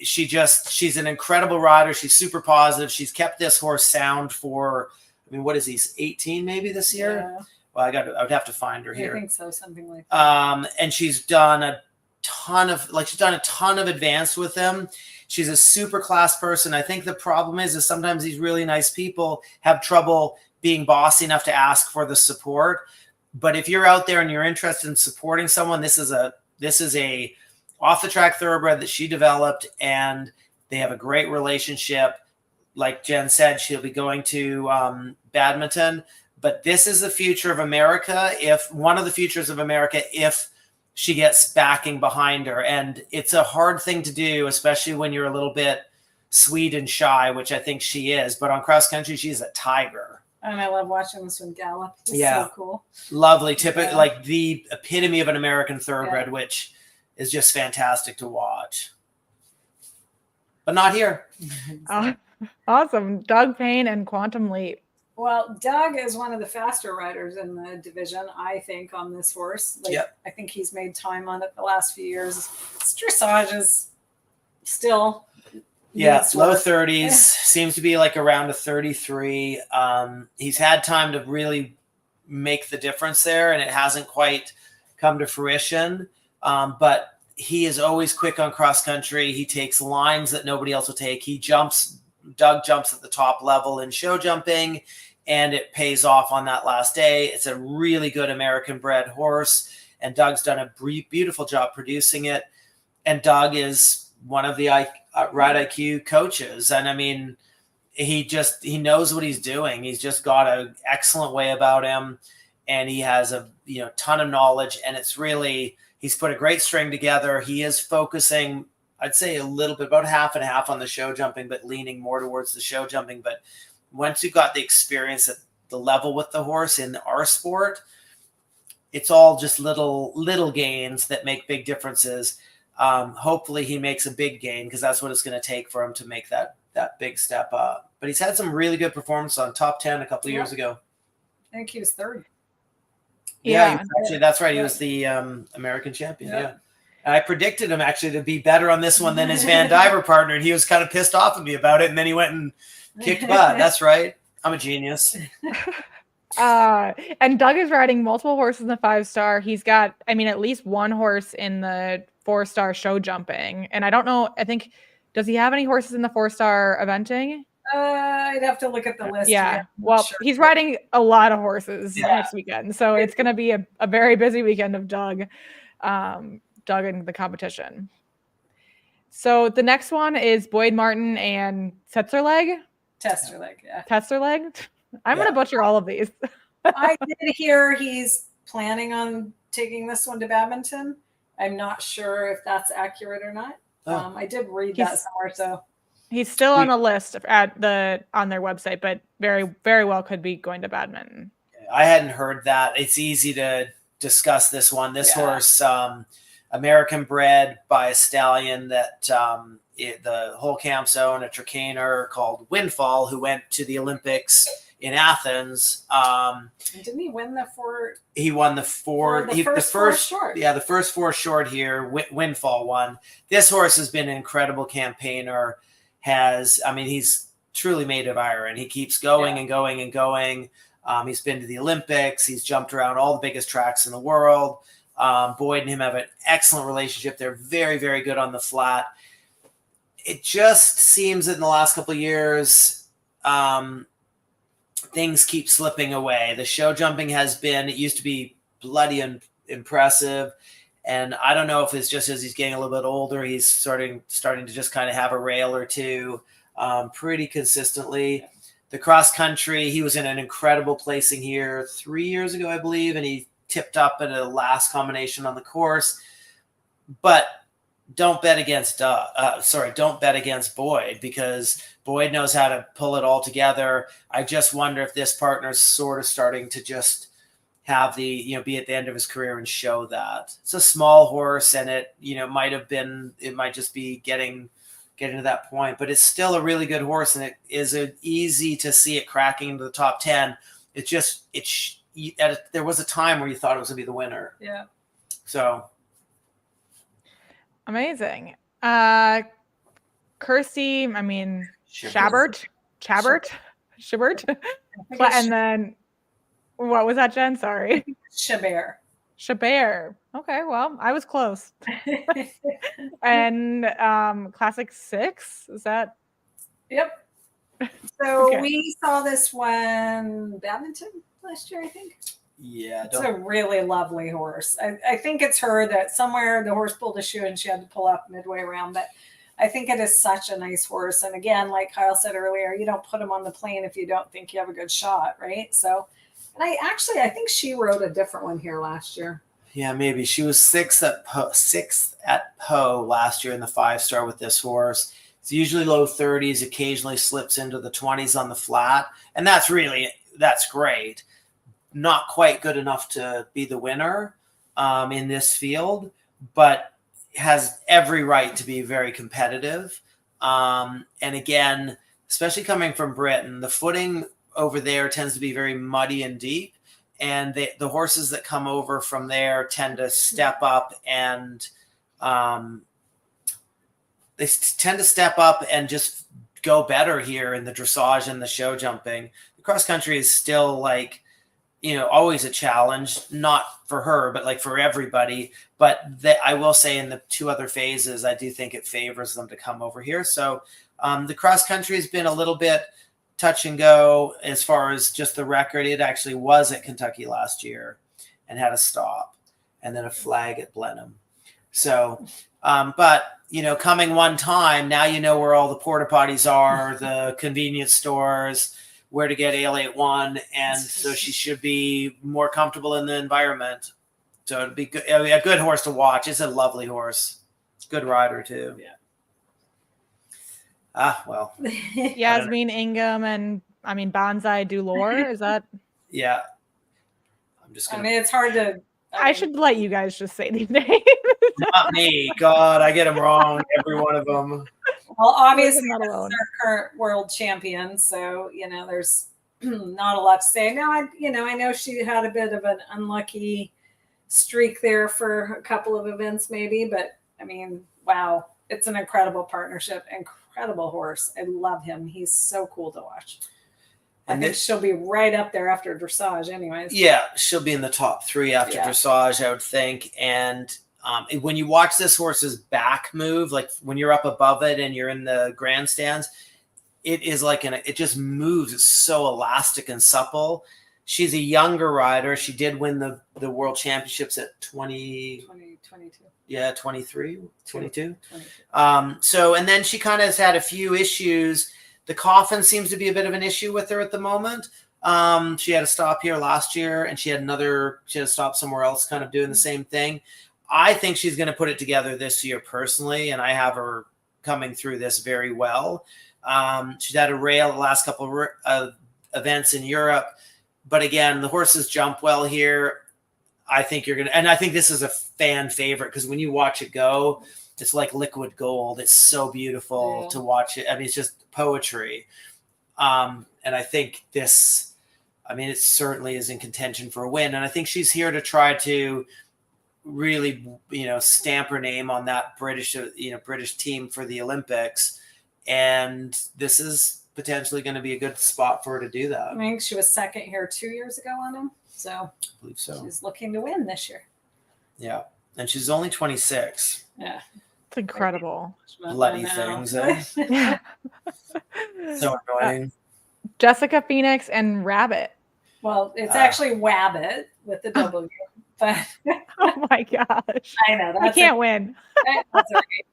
She's an incredible rider. She's super positive. She's kept this horse sound for, what is he, 18 maybe this year? Yeah. Well, I would have to find her here. I think so, something like that. And she's done a ton of advance with them. She's a super class person. I think the problem is sometimes these really nice people have trouble being bossy enough to ask for the support. But if you're out there and you're interested in supporting someone, this is a off the track thoroughbred that she developed, and they have a great relationship. Like Jen said, she'll be going to badminton. But this is the future of America. If one of the futures of America, if she gets backing behind her, and it's a hard thing to do, especially when you're a little bit sweet and shy, which I think she is. But on cross country, she's a tiger. And I love watching this one gallop. It's so cool. Lovely. Typical, like the epitome of an American thoroughbred, which is just fantastic to watch. But not here. Awesome. Doug Payne and Quantum Leap. Well, Doug is one of the faster riders in the division, I think, on this horse. I think he's made time on it the last few years. His dressage is still low 30s. Seems to be like around a 33. He's had time to really make the difference there, and it hasn't quite come to fruition. But he is always quick on cross country. He takes lines that nobody else will take. Doug jumps at the top level in show jumping, and it pays off on that last day. It's a really good American bred horse, and Doug's done a beautiful job producing it. And Doug is one of the Ride IQ coaches. And I mean, he knows what he's doing. He's just got an excellent way about him, and he has a ton of knowledge, and he's put a great string together. He is focusing, I'd say, a little bit, about half and half on the show jumping, but leaning more towards the show jumping. But once you've got the experience at the level with the horse in our sport, it's all just little gains that make big differences. Hopefully he makes a big gain, because that's what it's going to take for him to make that big step up. But he's had some really good performance on top 10 a couple of years ago. I think he was third. Yeah, that's right. He was the American champion. Yeah. I predicted him actually to be better on this one than his Van Diver partner, and he was kind of pissed off at me about it, and then he went and kicked butt. That's right. I'm a genius. And Doug is riding multiple horses in the 5-star. He's got, at least one horse in the 4-star show jumping. And I don't know, does he have any horses in the 4-star eventing? I'd have to look at the list. Yeah. Well, he's riding a lot of horses next weekend. So it's going to be a very busy weekend of Doug in the competition. So the next one is Boyd Martin and Testerleg. I'm going to butcher all of these. I did hear he's planning on taking this one to Badminton. I'm not sure if that's accurate or not. I did read that somewhere. So he's still on the list on their website, but very, very well could be going to Badminton. I hadn't heard that. It's easy to discuss this one. This horse, American bred by a stallion that the whole camp's own, a Tricaner called Windfall, who went to the Olympics in Athens. Didn't he win the four? He won the four. The first short. Yeah, the first 4 short here. Windfall won. This horse has been an incredible campaigner. He's truly made of iron. He keeps going and going and going. He's been to the Olympics. He's jumped around all the biggest tracks in the world. Boyd and him have an excellent relationship. They're very, very good on the flat. It just seems that in the last couple of years, things keep slipping away. The show jumping it used to be bloody and impressive. And I don't know if it's just as he's getting a little bit older, he's starting to just kind of have a rail or two pretty consistently. The cross country, he was in an incredible placing here 3 years ago, I believe, and he tipped up in a last combination on the course. But don't bet against Boyd, because Boyd knows how to pull it all together. I just wonder if this partner's sort of starting to just have be at the end of his career and show that. It's a small horse, and it might just be getting to that point, but it's still a really good horse, and it is easy to see it cracking into the top 10. There was a time where you thought it was going to be the winner. Yeah. So. Amazing. Kirsty, Chabert. And then, what was that, Jen? Sorry. Chabert. Okay, well, I was close. And Classic 6, is that? Yep. So we saw this one Badminton last year, I think. Yeah, it's a really lovely horse. I think it's her that somewhere the horse pulled a shoe and she had to pull up midway around. But I think it is such a nice horse. And again, like Kyle said earlier, you don't put him on the plane if you don't think you have a good shot, right? So And I think she rode a different one here last year. Yeah, maybe she was sixth at Poe last year in the 5-star with this horse. It's usually low 30s, occasionally slips into the 20s on the flat, and that's great. Not quite good enough to be the winner in this field, but has every right to be very competitive. And again, especially coming from Britain, the footing over there tends to be very muddy and deep. And the horses that come over from there tend to step up and just go better here in the dressage and the show jumping. The cross country is still like, always a challenge, not for her, but like for everybody. But I will say in the 2 other phases, I do think it favors them to come over here. So the cross country has been a little bit touch and go as far as just the record. It actually was at Kentucky last year and had a stop and then a flag at Blenheim. So, but coming one time, now you know where all the porta potties are, the convenience stores, where to get Ale81, and so she should be more comfortable in the environment. So it'd be good, a good horse to watch. It's a lovely horse. It's a good rider too. Yeah. Well. Yasmin Ingham and Banzai Dulor. Is that? Yeah. I'm just gonna. it's hard to. I should let you guys just say these names. Not me. God, I get them wrong. Every one of them. Well, obviously, not this is alone. our current world champion, so there's not a lot to say. Now, I know she had a bit of an unlucky streak there for a couple of events, maybe, but wow, it's an incredible partnership. Incredible horse. I love him. He's so cool to watch. I think she'll be right up there after dressage, anyways. Yeah, she'll be in the top 3 after dressage, I would think. And when you watch this horse's back move, like when you're up above it and you're in the grandstands, it is like it just moves. It's so elastic and supple. She's a younger rider. She did win the world championships at 22. Yeah, 23, 22. So, and then she kind of has had a few issues. The coffin seems to be a bit of an issue with her at the moment. She had a stop here last year, and she had a stop somewhere else kind of doing the same thing. I think she's going to put it together this year personally, and I have her coming through this very well. She's had a rail the last couple of events in Europe. But again, the horses jump well here. I think and I think this is a fan favorite because when you watch it go, it's like liquid gold. It's so beautiful to watch it. It's just poetry. And I think it certainly is in contention for a win. And I think she's here to try to really, stamp her name on that British team for the Olympics. And this is potentially going to be a good spot for her to do that. I think she was second here 2 years ago on him. So I believe so. She's looking to win this year. Yeah. And she's only 26. Yeah. It's incredible. Bloody things. Eh? So annoying. Jessica Phoenix and Rabbit. Well, it's actually Wabbit with the W. But oh my gosh. I know. I can't win. That's okay.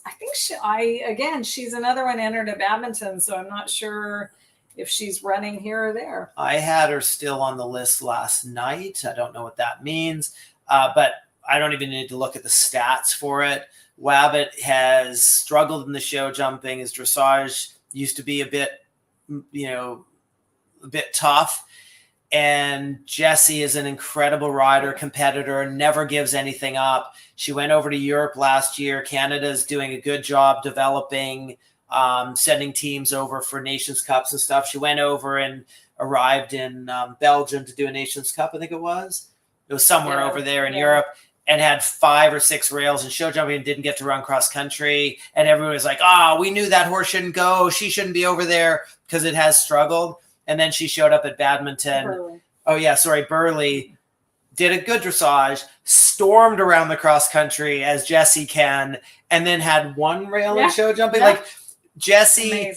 I think she's another one entered at Badminton, so I'm not sure if she's running here or there. I had her still on the list last night. I don't know what that means, but I don't even need to look at the stats for it. Wabbit has struggled in the show jumping. His dressage used to be a bit tough. And Jessie is an incredible rider, competitor, never gives anything up. She went over to Europe last year. Canada's doing a good job developing, sending teams over for Nations Cups and stuff. She went over and arrived in Belgium to do a Nations Cup, I think it was. It was somewhere over there in Europe, and had 5 or 6 rails in show jumping and didn't get to run cross country. And everyone was like, we knew that horse shouldn't go. She shouldn't be over there because it has struggled. And then she showed up at Badminton. Burley did a good dressage, stormed around the cross country as Jessie can, and then had 1 rail in show jumping. Yeah. Like Jessie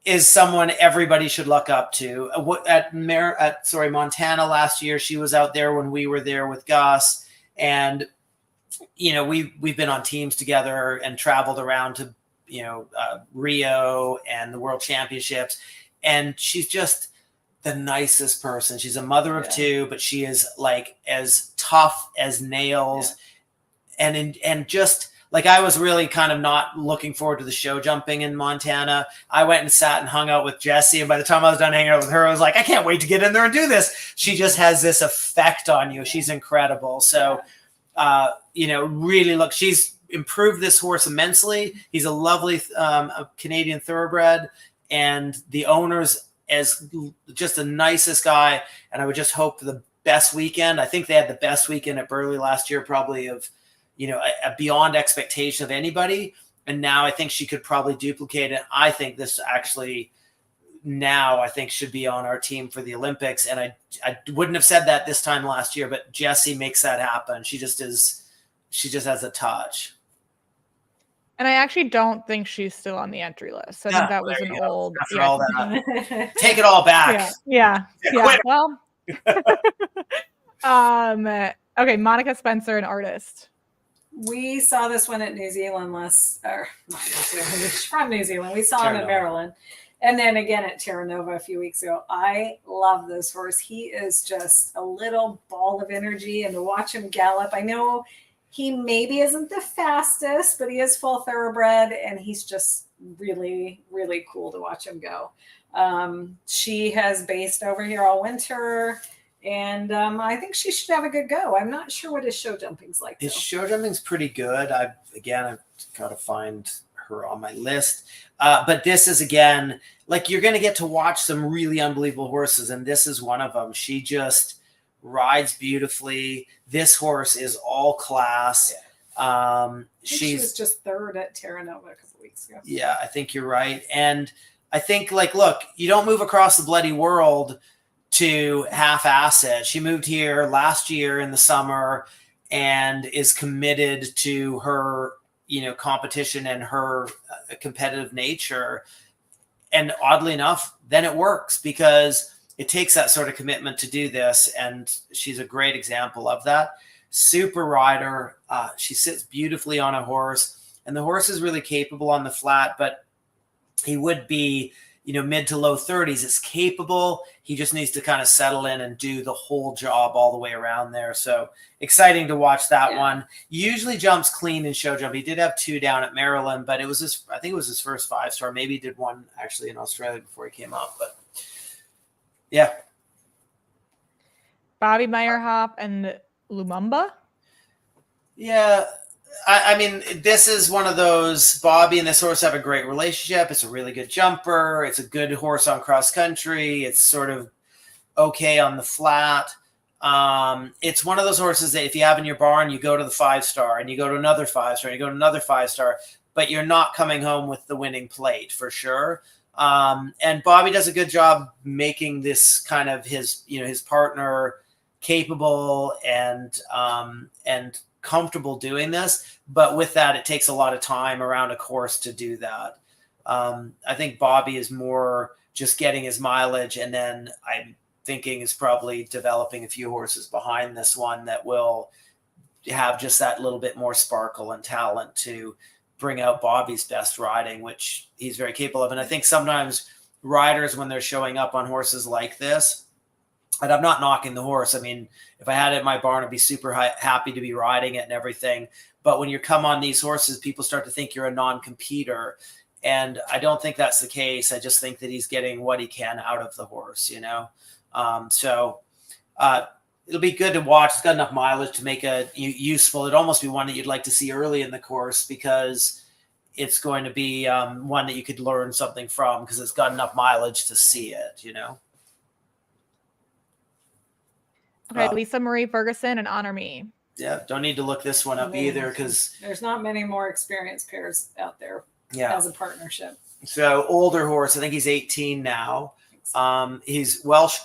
is someone everybody should look up to. At Montana last year, she was out there when we were there with Gus, and we've been on teams together and traveled around to Rio and the World Championships. And she's just the nicest person. She's a mother of two, but she is like as tough as nails. And just like, I was really kind of not looking forward to the show jumping in Montana. I went and sat and hung out with Jessie. And by the time I was done hanging out with her, I was like, I can't wait to get in there and do this. She just has this effect on you. She's incredible. So, really look, she's improved this horse immensely. He's a lovely Canadian thoroughbred, and the owner's as just the nicest guy. And I would just hope for the best weekend. I think they had the best weekend at Burley last year, probably of, a beyond expectation of anybody. And now I think she could probably duplicate it. I think this actually now I think should be on our team for the Olympics. And I wouldn't have said that this time last year, but Jessie makes that happen. She just has a touch. And I actually don't think she's still on the entry list. I think that was an old. After all that, take it all back. Yeah. Well, okay. Monica Spencer, an artist. We saw this one at New Zealand not New Zealand. She's from New Zealand. We saw him at Maryland. And then again at Terra Nova a few weeks ago. I love this horse. He is just a little ball of energy, and to watch him gallop, I know he maybe isn't the fastest, but he is full thoroughbred, and he's just really, really cool to watch him go. She has based over here all winter, and I think she should have a good go. I'm not sure what his show jumping's like. His show jumping's pretty good. I've got to find her on my list. But this is, again, like, you're going to get to watch some really unbelievable horses, and this is one of them. She just rides beautifully. This horse is all class. She was just third at Terra Nova a couple weeks ago. Yeah, I think you're right. And I think, like, look, you don't move across the bloody world to half-ass it. She moved here last year in the summer and is committed to her, competition and her competitive nature. And oddly enough, then it works, because it takes that sort of commitment to do this. And she's a great example of that. Super rider. She sits beautifully on a horse, and the horse is really capable on the flat, but he would be, mid to low 30s. It's capable. He just needs to kind of settle in and do the whole job all the way around there. So exciting to watch that one. Usually jumps clean in show jump. He did have 2 down at Maryland, but I think it was his first 5-star. Maybe he did one actually in Australia before he came up, but yeah. Bobby Meyerhoff and Lumumba. Yeah. I mean, this is one of those. Bobby and this horse have a great relationship. It's a really good jumper. It's a good horse on cross country. It's sort of okay on the flat. It's one of those horses that if you have in your barn, you go to the 5-star and you go to another 5-star, you go to another 5-star, but you're not coming home with the winning plate for sure. And Bobby does a good job making this kind of his partner capable and comfortable doing this. But with that, it takes a lot of time around a course to do that. I think Bobby is more just getting his mileage, and then I'm thinking is probably developing a few horses behind this one that will have just that little bit more sparkle and talent to bring out Bobby's best riding, which he's very capable of. And I think sometimes riders, when they're showing up on horses like this, and I'm not knocking the horse. I mean, if I had it in my barn, I'd be super happy to be riding it and everything. But when you come on these horses, people start to think you're a non-competitor. And I don't think that's the case. I just think that he's getting what he can out of the horse, So it'll be good to watch. It's got enough mileage to make it useful. It'd almost be one that you'd like to see early in the course, because it's going to be one that you could learn something from, because it's got enough mileage to see it, Okay, Lisa Marie Ferguson and Honor Me. Yeah, don't need to look this one up either, because there's not many more experienced pairs out there as a partnership. So older horse, I think he's 18 now. He's Welsh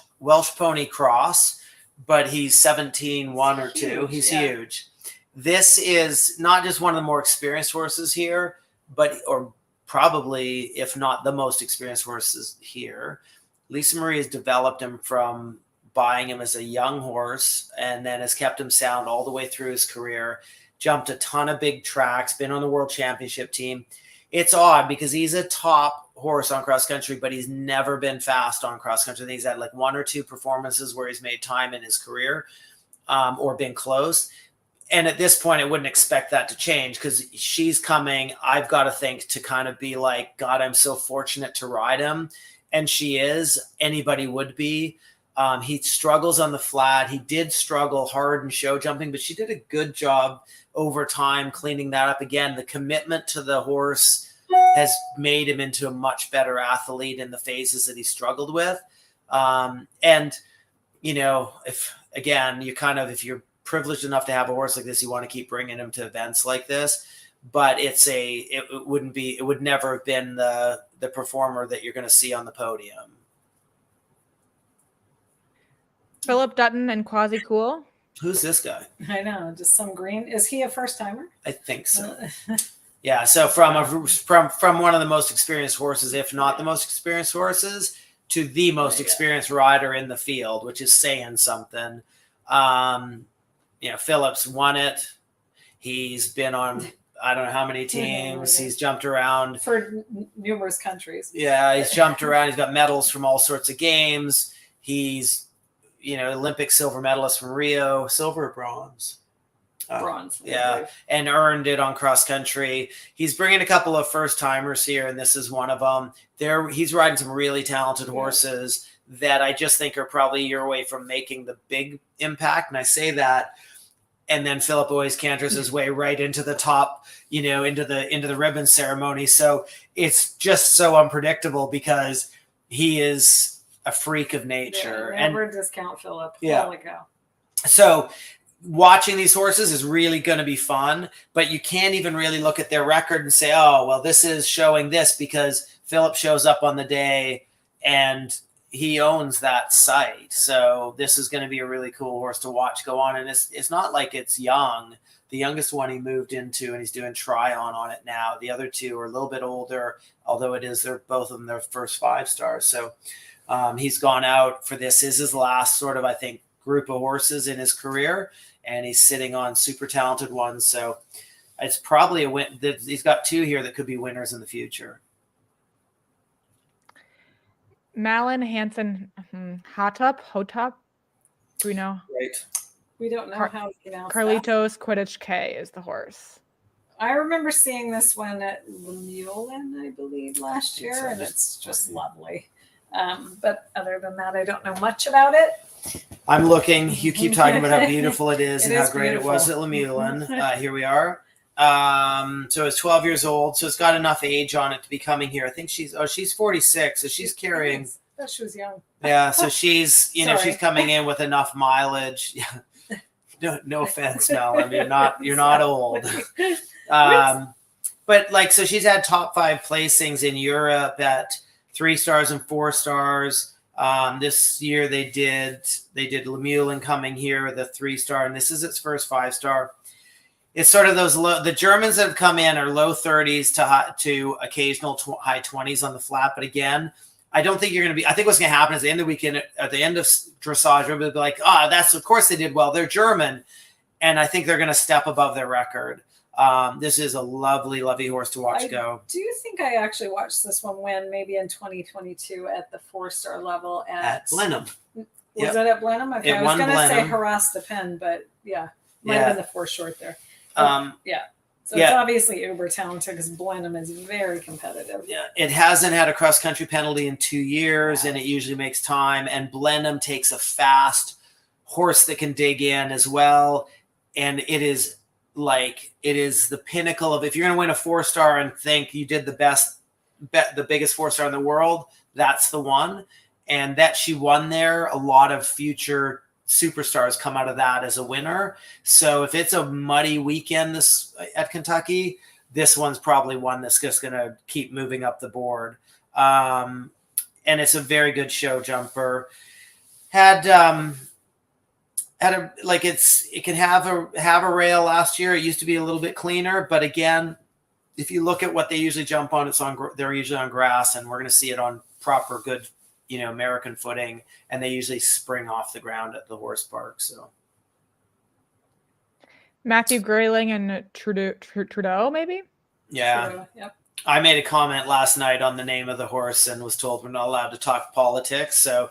Pony Cross, but he's 17, 1 or 2. He's huge. This is not just one of the more experienced horses here, or probably, if not the most experienced horses here. Lisa Marie has developed him from buying him as a young horse, and then has kept him sound all the way through his career. Jumped a ton of big tracks, been on the world championship team. it's odd because he's a top horse on cross country, but he's never been fast on cross country. I think he's had like 1 or 2 performances where he's made time in his career, or been close. And at this point, I wouldn't expect that to change because she's coming, I've got to think, to kind of be like, God, I'm so fortunate to ride him. And she is. Anybody would be. He struggles on the flat. He did struggle hard in show jumping, but she did a good job over time cleaning that up. Again, the commitment to the horse has made him into a much better athlete in the phases that he struggled with. And, you know, if you're privileged enough to have a horse like this, you want to keep bringing him to events like this, but it would never have been the performer that you're going to see on the podium. Philip Dutton and Quasi Cool. Who's this guy? I know, just some green. Is he a first timer? I think so. Yeah. So from one of the most experienced horses, if not the most experienced horses, to the most experienced rider in the field, which is saying something. You know, Phillips won it. He's been on, I don't know how many teams. He's jumped around for numerous countries. Yeah, he's jumped around. He's got medals from all sorts of games. He's, you know, Olympic silver medalist from Rio, silver or bronze? Bronze. Yeah, and earned it on cross country. He's bringing a couple of first timers here, and this is one of them. He's riding some really talented horses that I just think are probably a year away from making the big impact. And I say that, and then Philip always canters his way right into the top, you know, into the ribbon ceremony. So it's just so unpredictable because he is a freak of nature. Yeah, never discount Philip. Yeah. Holy cow. So watching these horses is really going to be fun, but you can't even really look at their record and say, oh, well, this is showing this, because Philip shows up on the day and he owns that site. So this is going to be a really cool horse to watch go on. And it's not like it's young. The youngest one he moved into, and he's doing Tryon on it now. The other two are a little bit older, although they're both of them their first 5 stars. So he's gone out for this. This is his last sort of, I think, group of horses in his career, and he's sitting on super talented ones. So it's probably a win. He's got 2 here that could be winners in the future. Malin Hansen Hotop. Do we know? Right. We don't know how to pronounce Carlitos Quidditch K is the horse. I remember seeing this one at Lemulin, I believe, last year, and it's just lovely. But other than that, I don't know much about it. I'm looking. You keep talking about how beautiful it is and how great beautiful. It was at Lemulin. Here we are. So it's 12 years old. So it's got enough age on it to be coming here. I think she's 46. So she's carrying. I thought she was young. Yeah. So she's, she's coming in with enough mileage. Yeah. No offense, Mel. I mean, you're not old. But like, so she's had top 5 placings in Europe at 3 stars and 4 stars. This year they did Lemulin coming here, the 3-star, and this is its first 5-star. It's sort of the Germans that have come in are low 30s to occasional high 20s on the flat. But again, I don't think you're going to be, I think what's going to happen is at the end of the weekend, at the end of dressage, everybody will be like, that's, of course they did well. They're German. And I think they're going to step above their record. This is a lovely, lovely horse to watch go. Do you think I actually watched this one win maybe in 2022 at the 4-star level at Blenheim? Was it at Blenheim? Okay, I was going to say harass the pen, but might have been the 4 short there. So it's obviously uber talented because Blenheim is very competitive. Yeah, it hasn't had a cross-country penalty in 2 years, and it usually makes time. And Blenheim takes a fast horse that can dig in as well. And it is the pinnacle of, if you're going to win a 4-star and think you did the biggest 4-star in the world, that's the one. And that she won there, a lot of future superstars come out of that as a winner. So if it's a muddy weekend at Kentucky, this one's probably one that's just going to keep moving up the board. And it's a very good show jumper. It can have a rail last year. It used to be a little bit cleaner, but again, if you look at what they usually jump on, they're usually on grass, and we're going to see it on proper good, American footing, and they usually spring off the ground at the horse park. So Matthew Grayling and Trudeau, maybe. Yeah. Trudeau, yep. I made a comment last night on the name of the horse and was told we're not allowed to talk politics. So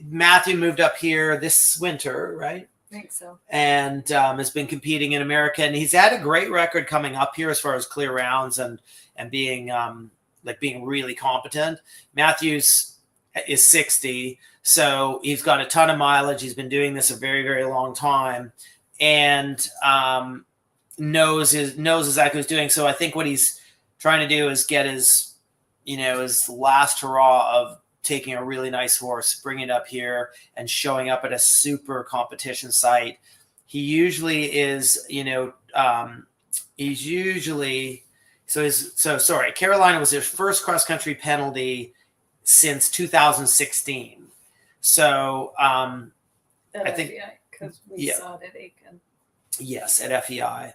Matthew moved up here this winter, right? I think so. And has been competing in America. And he's had a great record coming up here as far as clear rounds and being being really competent. Matthews is 60. So he's got a ton of mileage. He's been doing this a very, very long time. And knows exactly what he's doing. So I think what he's trying to do is get his last hurrah of taking a really nice horse, bringing it up here and showing up at a super competition site. He usually is, Carolina was his first cross country penalty since 2016. So I think because we saw it at Aiken. Yes, at FEI.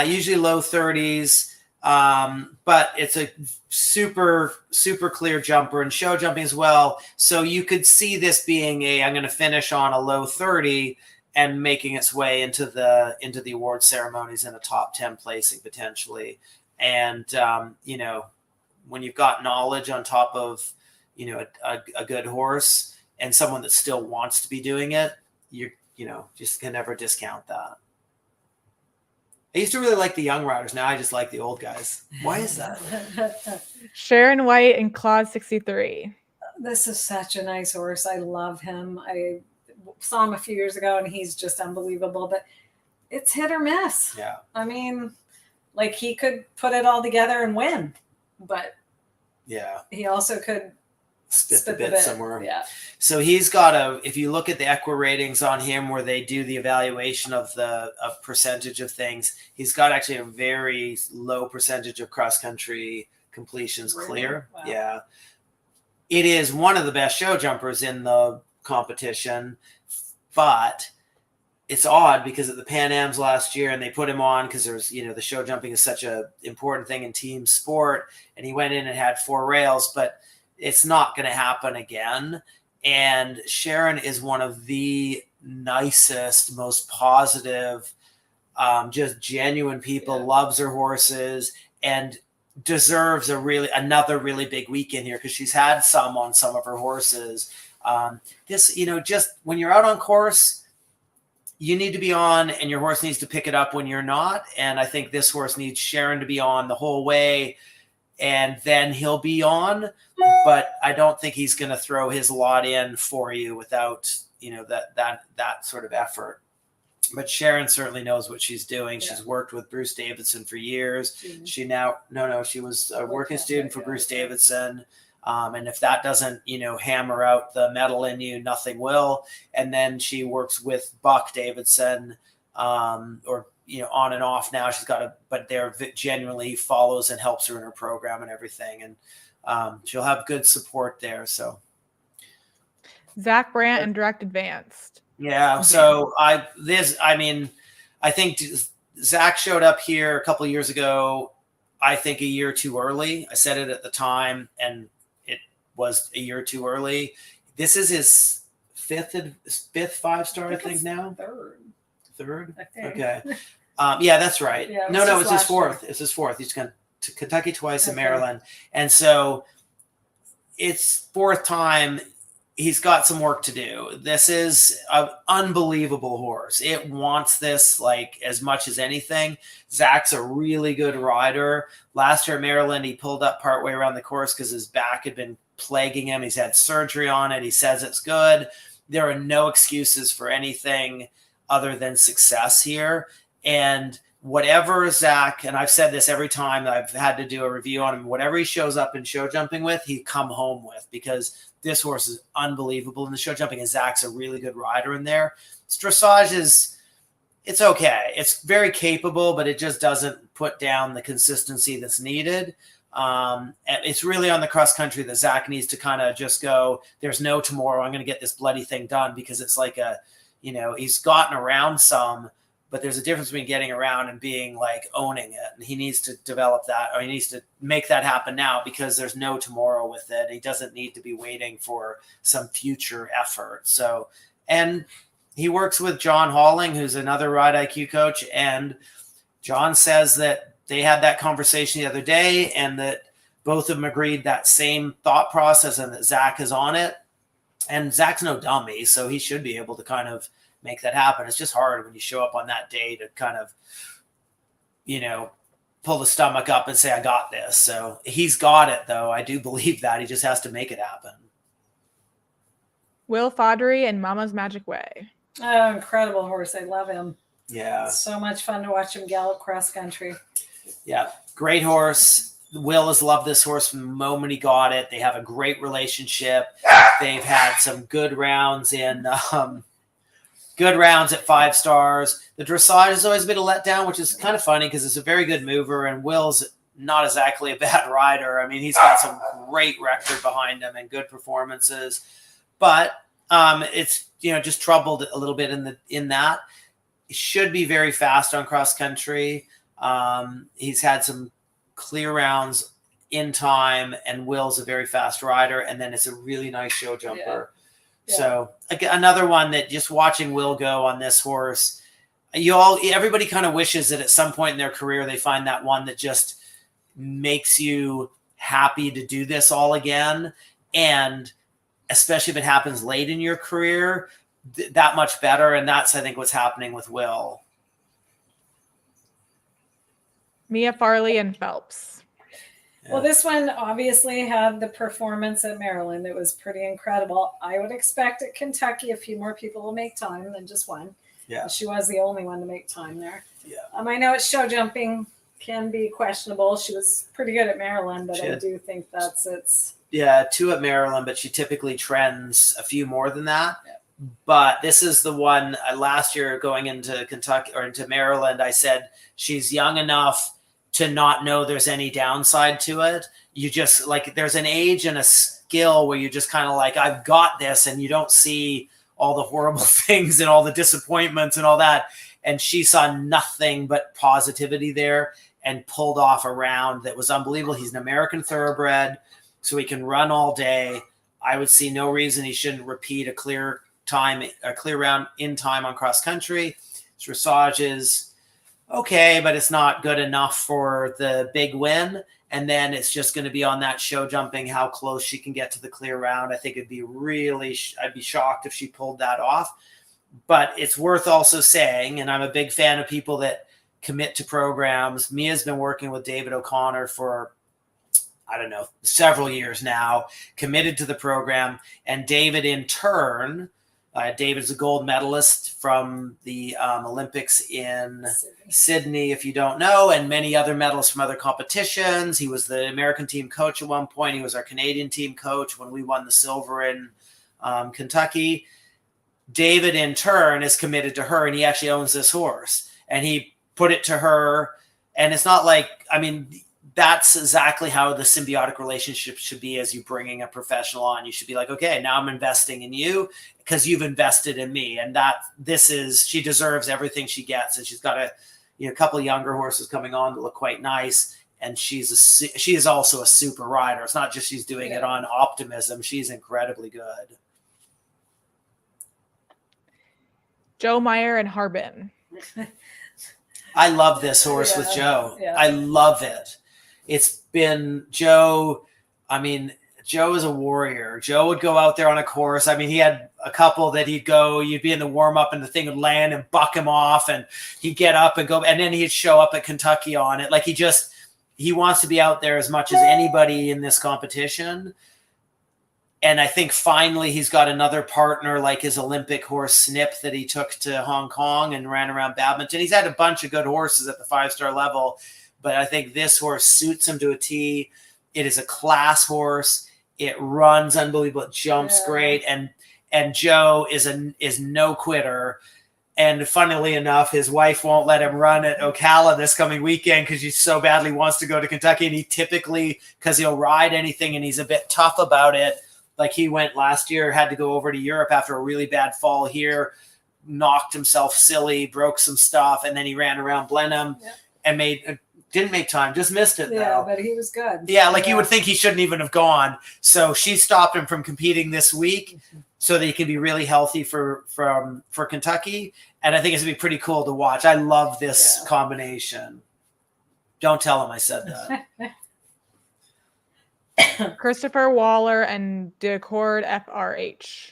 Usually low 30s, but it's a super, super clear jumper and show jumping as well. So you could see this being I'm going to finish on a low 30 and making its way into the award ceremonies in a top 10 placing potentially. And, when you've got knowledge on top of, a good horse and someone that still wants to be doing it, you just can never discount that. I used to really like the young riders. Now I just like the old guys. Why is that? Sharon White and Claude 63. This is such a nice horse. I love him. I saw him a few years ago and he's just unbelievable, but it's hit or miss. Yeah. I mean, he could put it all together and win, but yeah, he also could spit the bit somewhere. Yeah. So he's got if you look at the Equa ratings on him where they do the evaluation of percentage of things, he's got actually a very low percentage of cross country completions clear. Wow. Yeah. It is one of the best show jumpers in the competition, but it's odd because at the Pan Ams last year, and they put him on because there's, the show jumping is such a important thing in team sport, and he went in and had 4 rails, but it's not going to happen again. And Sharon is one of the nicest, most positive, just genuine people, loves her horses, and deserves another really big weekend here because she's had some on some of her horses. Just when you're out on course, you need to be on and your horse needs to pick it up when you're not. And I think this horse needs Sharon to be on the whole way, and then he'll be on. But I don't think he's going to throw his lot in for you without, that sort of effort. But Sharon certainly knows what she's doing. Yeah. She's worked with Bruce Davidson for years. Mm-hmm. She was a working student for Bruce Davidson. And if that doesn't, hammer out the metal in you, nothing will. And then she works with Buck Davidson, on and off now. But they're genuinely follows and helps her in her program and everything. And she'll have good support there. So Zach Brandt and Direct Advanced. Yeah. So I think Zach showed up here a couple of years ago, I think a year too early. I said it at the time and it was a year too early. This is his fifth 5-star, I think now. Third. I think. Okay. Yeah, that's right. Yeah, no, it's his fourth. Year. It's his fourth. He's gone to Kentucky twice and Maryland. And so it's 4th time. He's got some work to do. This is an unbelievable horse. It wants this as much as anything. Zach's a really good rider. Last year at Maryland, he pulled up partway around the course because his back had been plaguing him. He's had surgery on it. He says it's good. There are no excuses for anything other than success here. And whatever Zach, and I've said this every time I've had to do a review on him, whatever he shows up in show jumping with, he come home with, because this horse is unbelievable in the show jumping, and Zach's a really good rider in there. Dressage it's okay. It's very capable, but it just doesn't put down the consistency that's needed. And it's really on the cross country that Zach needs to kind of just go, there's no tomorrow. I'm going to get this bloody thing done, because it's he's gotten around some, but there's a difference between getting around and being owning it. And he needs to develop that, or he needs to make that happen now, because there's no tomorrow with it. He doesn't need to be waiting for some future effort. So, and he works with John Halling, who's another Ride IQ coach. And John says that they had that conversation the other day, and that both of them agreed that same thought process, and that Zach is on it. And Zach's no dummy, so he should be able to kind of make that happen. It's just hard when you show up on that day to kind of, pull the stomach up and say, I got this. So he's got it, though. I do believe that. He just has to make it happen. Will Fodry and Mama's Magic Way. Oh, incredible horse. I love him. Yeah. It's so much fun to watch him gallop cross country. Yeah. Great horse. Will has loved this horse from the moment he got it. They have a great relationship. They've had some good rounds at 5 stars. The dressage has always been a letdown, which is kind of funny because it's a very good mover, and Will's not exactly a bad rider. I mean, he's got some great record behind him and good performances, but it's just troubled a little bit in that. He should be very fast on cross country. He's had some clear rounds in time, and Will's a very fast rider, and then it's a really nice show jumper. Yeah. So another one that just watching Will go on this horse, everybody kind of wishes that at some point in their career they find that one that just makes you happy to do this all again. And especially if it happens late in your career, that much better. And that's, I think, what's happening with Will. Mia Farley and Phelps. Well, this one obviously had the performance at Maryland. It was pretty incredible. I would expect at Kentucky a few more people will make time than just one. Yeah. She was the only one to make time there. Yeah. I know it's show jumping can be questionable. She was pretty good at Maryland, but I do think that's its. Yeah, 2 at Maryland, but she typically trends a few more than that. Yeah. But this is the one last year going into Kentucky or into Maryland, I said she's young enough to not know there's any downside to it. You just there's an age and a skill where you just kind of I've got this, and you don't see all the horrible things and all the disappointments and all that. And she saw nothing but positivity there and pulled off a round that was unbelievable. He's an American thoroughbred, so he can run all day. I would see no reason he shouldn't repeat a clear round in time on cross country. Dressage is okay, but it's not good enough for the big win. And then it's just going to be on that show jumping, how close she can get to the clear round. I think I'd be shocked if she pulled that off. But it's worth also saying, and I'm a big fan of people that commit to programs. Mia's been working with David O'Connor for, several years now, committed to the program. And David, in turn, David's a gold medalist from the Olympics in Sydney, if you don't know, and many other medals from other competitions. He was the American team coach at one point. He was our Canadian team coach when we won the silver in Kentucky. David, in turn, is committed to her, and he actually owns this horse. And he put it to her, and it's not that's exactly how the symbiotic relationship should be as you bringing a professional on. You should be okay, now I'm investing in you because you've invested in me. And she deserves everything she gets. And she's got a couple of younger horses coming on that look quite nice. And she is also a super rider. It's not just she's doing it on optimism. She's incredibly good. Joe Meyer and Harbin. I love this horse with Joe. Yeah. I love it. It's been Joe. Joe is a warrior. Joe would go out there on a course. He had a couple that you'd be in the warm up and the thing would land and buck him off, and he'd get up and go, and then he'd show up at Kentucky on it. He wants to be out there as much as anybody in this competition. And I think finally he's got another partner like his Olympic horse Snip that he took to Hong Kong and ran around badminton. He's had a bunch of good horses at the 5-star level, but I think this horse suits him to a T. It is a class horse. It runs unbelievable. It jumps great. And Joe is no quitter. And funnily enough, his wife won't let him run at Ocala this coming weekend because he so badly wants to go to Kentucky. And he typically, because he'll ride anything and he's a bit tough about it. He went last year, had to go over to Europe after a really bad fall here, knocked himself silly, broke some stuff, and then he ran around Blenheim and didn't make time, just missed it though. Yeah, but he was good. Yeah, you would think he shouldn't even have gone. So she stopped him from competing this week so that he can be really healthy for Kentucky. And I think it's going to be pretty cool to watch. I love this combination. Don't tell him I said that. Christopher Waller and Decord FRH.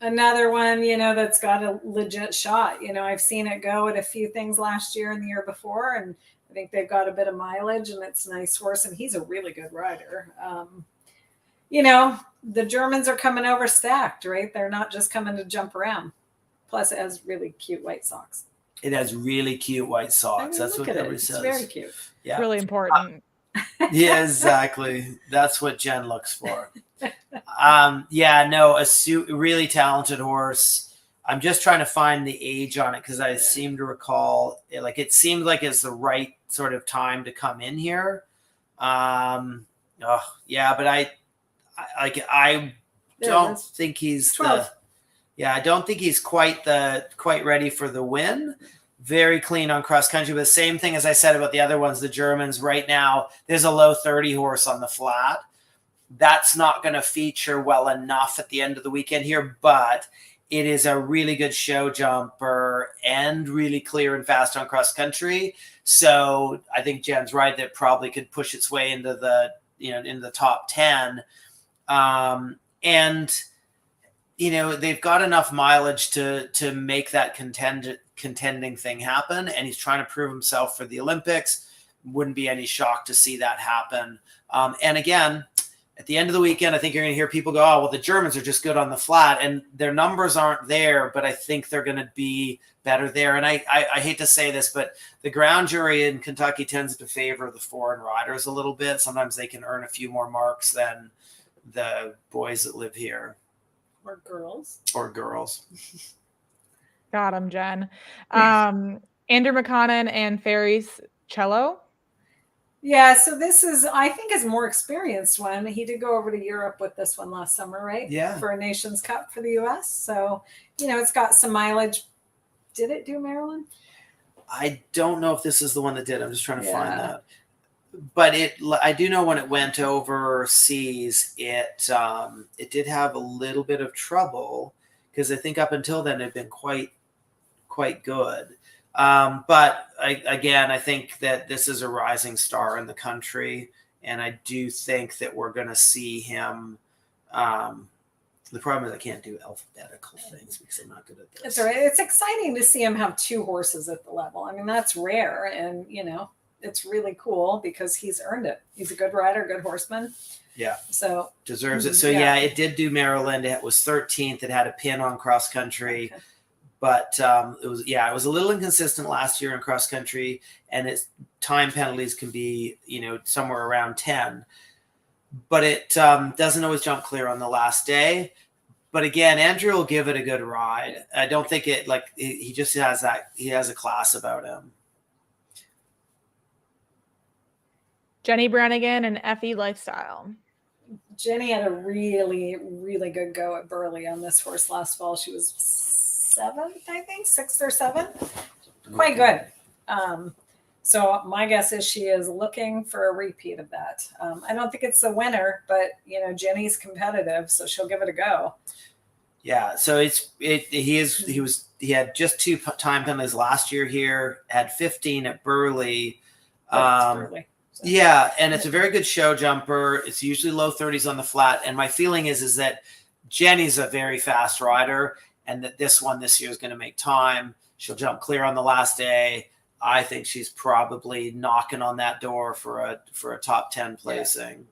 Another one, that's got a legit shot. I've seen it go at a few things last year and the year before, and I think they've got a bit of mileage, and it's a nice horse, and he's a really good rider. The Germans are coming over stacked, right? They're not just coming to jump around. Plus, it has really cute white socks. It has really cute white socks. That's what everybody says. It's very cute. Yeah, really important. Yeah, exactly. That's what Jen looks for. Really talented horse. I'm just trying to find the age on it because I seem to recall it seemed like it's the right sort of time to come in here. But I don't think he's 12. I don't think he's quite ready for the win. Very clean on cross country, but same thing as I said about the other ones, the Germans right now, there's a low 30 horse on the flat. That's not going to feature well enough at the end of the weekend here, but it is a really good show jumper and really clear and fast on cross country. So I think Jen's right that probably could push its way into in the top 10. They've got enough mileage to make that contending thing happen, and he's trying to prove himself for the Olympics. Wouldn't be any shock to see that happen. And again, at the end of the weekend, I think you're going to hear people go, oh, well, the Germans are just good on the flat, and their numbers aren't there, but I think they're going to be better there. And I hate to say this, but the ground jury in Kentucky tends to favor the foreign riders a little bit. Sometimes they can earn a few more marks than the boys that live here. Or girls. Got him, Jen. Andrew McConnon and Ferry's Cello. Yeah, so this is, I think, is a more experienced one. He did go over to Europe with this one last summer, right? Yeah. For a Nations Cup for the U.S. So, it's got some mileage. Did it do Maryland? I don't know if this is the one that did. I'm just trying to find that. But I do know when it went overseas, it did have a little bit of trouble because I think up until then it had been quite good. But I think that this is a rising star in the country, and I do think that we're going to see him. The problem is I can't do alphabetical things because I'm not good at this. It's all right. It's exciting to see him have two horses at the level. I mean, that's rare, and it's really cool because he's earned it. He's a good rider, good horseman. Yeah. So deserves it. So it did do Maryland. It was 13th. It had a pin on cross country. Okay. But it was a little inconsistent last year in cross country, and its time penalties can be, somewhere around 10. But it doesn't always jump clear on the last day. But again, Andrew will give it a good ride. I don't think he just has that. He has a class about him. Jenny Brannigan and Effie Lifestyle. Jenny had a really, really good go at Burley on this horse last fall. She was 7th, I think, 6th or 7th. Quite good. So my guess is she is looking for a repeat of that. I don't think it's the winner, but Jenny's competitive, so she'll give it a go. Yeah. So he had just 2 time penalties last year here, had 15 at Burley. Burley. So. Yeah, and it's a very good show jumper. It's usually low 30s on the flat, and my feeling is that Jenny's a very fast rider, and that this one this year is going to make time. She'll jump clear on the last day. I think she's probably knocking on that door for a top 10 placing.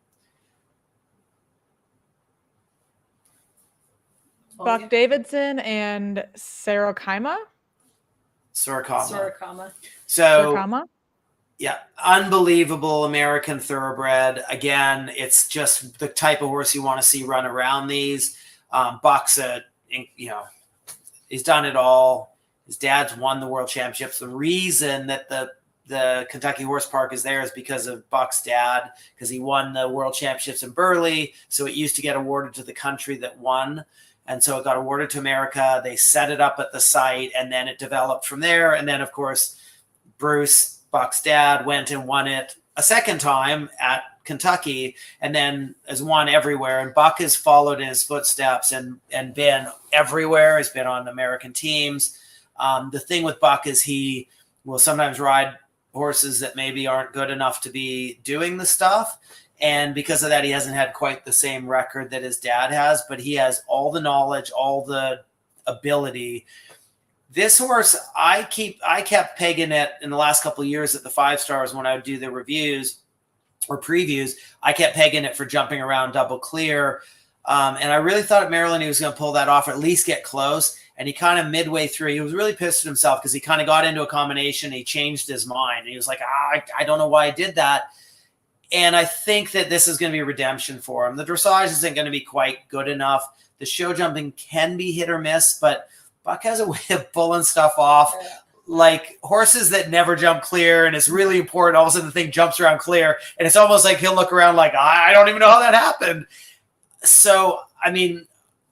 Yeah. Buck Davidson and Sorokama. Yeah, unbelievable American thoroughbred. Again, it's just the type of horse you want to see run around these. Buck's he's done it all. His dad's won the world championships. The reason that the Kentucky Horse Park is there is because of Buck's dad, because he won the world championships in Burley. So it used to get awarded to the country that won. And so it got awarded to America. They set it up at the site, and then it developed from there. And then, of course, Bruce, Buck's dad, went and won it a second time at Kentucky, and then has won everywhere. And Buck has followed in his footsteps and been everywhere. He's been on American teams. The thing with Buck is he will sometimes ride horses that maybe aren't good enough to be doing the stuff. And because of that, he hasn't had quite the same record that his dad has, but he has all the knowledge, all the ability. This horse, I kept pegging it in the last couple of years at the 5 stars when I would do the reviews or previews. I kept pegging it for jumping around double clear. And I really thought at Maryland he was going to pull that off, or at least get close. And he kind of midway through, he was really pissed at himself because he kind of got into a combination. He changed his mind. And he was like, I don't know why I did that. And I think that this is going to be a redemption for him. The dressage isn't going to be quite good enough. The show jumping can be hit or miss, but Buck has a way of pulling stuff off. Yeah. Like horses that never jump clear, and it's really important. All of a sudden the thing jumps around clear, and it's almost like he'll look around like, I don't even know how that happened. So, I mean,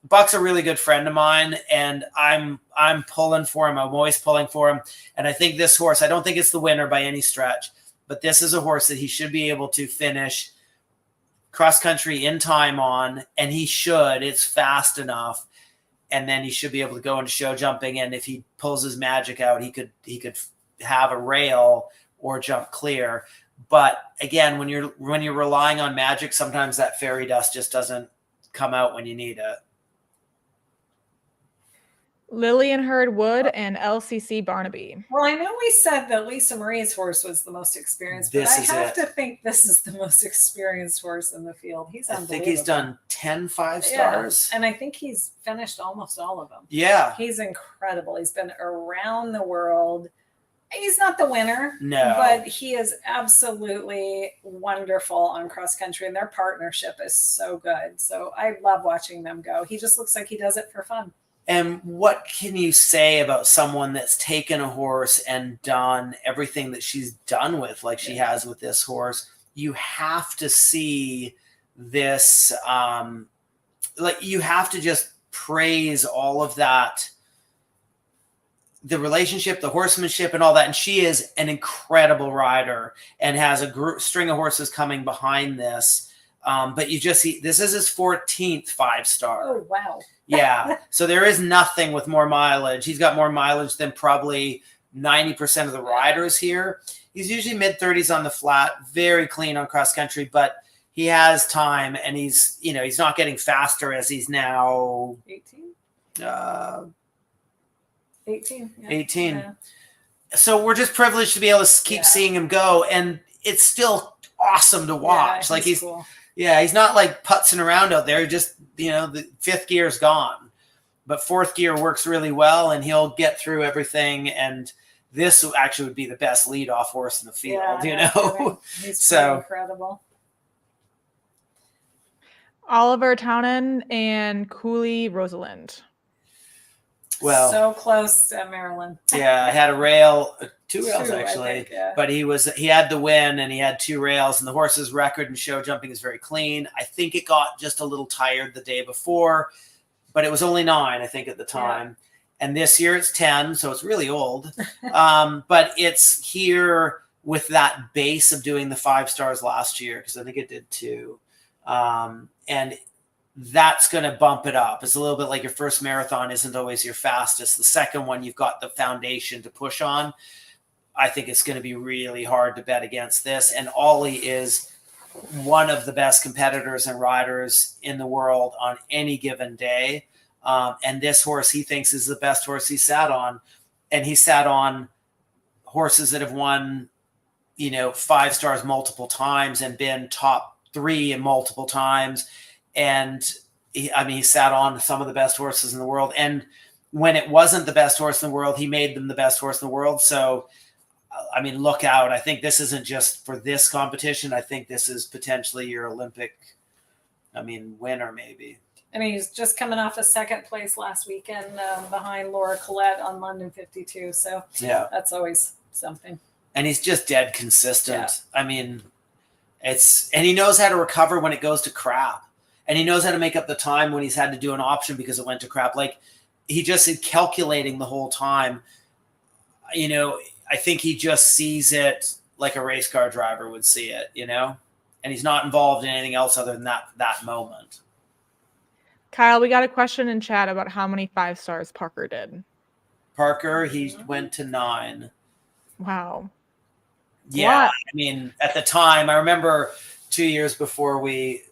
Buck's a really good friend of mine, and I'm pulling for him. I'm always pulling for him. And I think this horse, I don't think it's the winner by any stretch, but this is a horse that he should be able to finish cross country in time on, and he should. It's fast enough. And then he should be able to go into show jumping. And if he pulls his magic out, he could have a rail or jump clear. But again, when you're relying on magic, sometimes that fairy dust just doesn't come out when you need it. Lillian Hurd Wood and LCC Barnaby. Well, I know we said that Lisa Marie's horse was the most experienced, but I have to think this is the most experienced horse in the field. He's unbelievable. I think he's done 10 5 stars. Yeah. And I think he's finished almost all of them. Yeah. He's incredible. He's been around the world. He's not the winner, no, but he is absolutely wonderful on cross country, and their partnership is so good. So I love watching them go. He just looks like he does it for fun. And what can you say about someone that's taken a horse and done everything that she's done with, like she has with this horse? You have to see this, like you have to just praise all of that, the relationship, the horsemanship and all that. And she is an incredible rider and has a string of horses coming behind this. But you just see, this is his 14th 5-star. Oh, wow. Yeah. So there is nothing with more mileage. He's got more mileage than probably 90% of the riders here. He's usually mid-30s on the flat, very clean on cross country, but he has time, and he's not getting faster as he's now 18. 18. Yeah. 18. Yeah. So we're just privileged to be able to keep seeing him go, and it's still awesome to watch. Yeah, he's cool. Yeah, he's not like putzing around out there. Just, the 5th gear's gone. But 4th gear works really well, and he'll get through everything. And this actually would be the best leadoff horse in the field, He's so incredible. Oliver Townend and Cooley Rosalind. Well, so close to Maryland. Yeah, I had a rail, 2 rails actually, think, yeah. But he had the win, and he had 2 rails, and the horse's record in show jumping is very clean. I think it got just a little tired the day before, but it was only 9, I think, at the time. Yeah. And this year it's 10, so it's really old. But it's here with that base of doing the 5 stars last year, because I think it did 2. And that's going to bump it up. It's a little bit like your first marathon isn't always your fastest. The second one, you've got the foundation to push on. I think it's going to be really hard to bet against this. And Ollie is one of the best competitors and riders in the world on any given day. And this horse he thinks is the best horse he sat on. And he sat on horses that have won, 5 stars multiple times and been top 3 in multiple times. And he sat on some of the best horses in the world. And when it wasn't the best horse in the world, he made them the best horse in the world. So, look out. I think this isn't just for this competition. I think this is potentially your Olympic, winner maybe. And he's just coming off a 2nd place last weekend behind Laura Collette on London 52. So yeah, that's always something. And he's just dead consistent. Yeah. And he knows how to recover when it goes to crap. And he knows how to make up the time when he's had to do an option because it went to crap. Like, he just is calculating the whole time. I think he just sees it like a race car driver would see it, and he's not involved in anything else other than that moment. Kyle, we got a question in chat about how many 5 stars Parker did. Parker, he went to 9. Wow. Yeah, I mean, at the time, I remember 2 years before I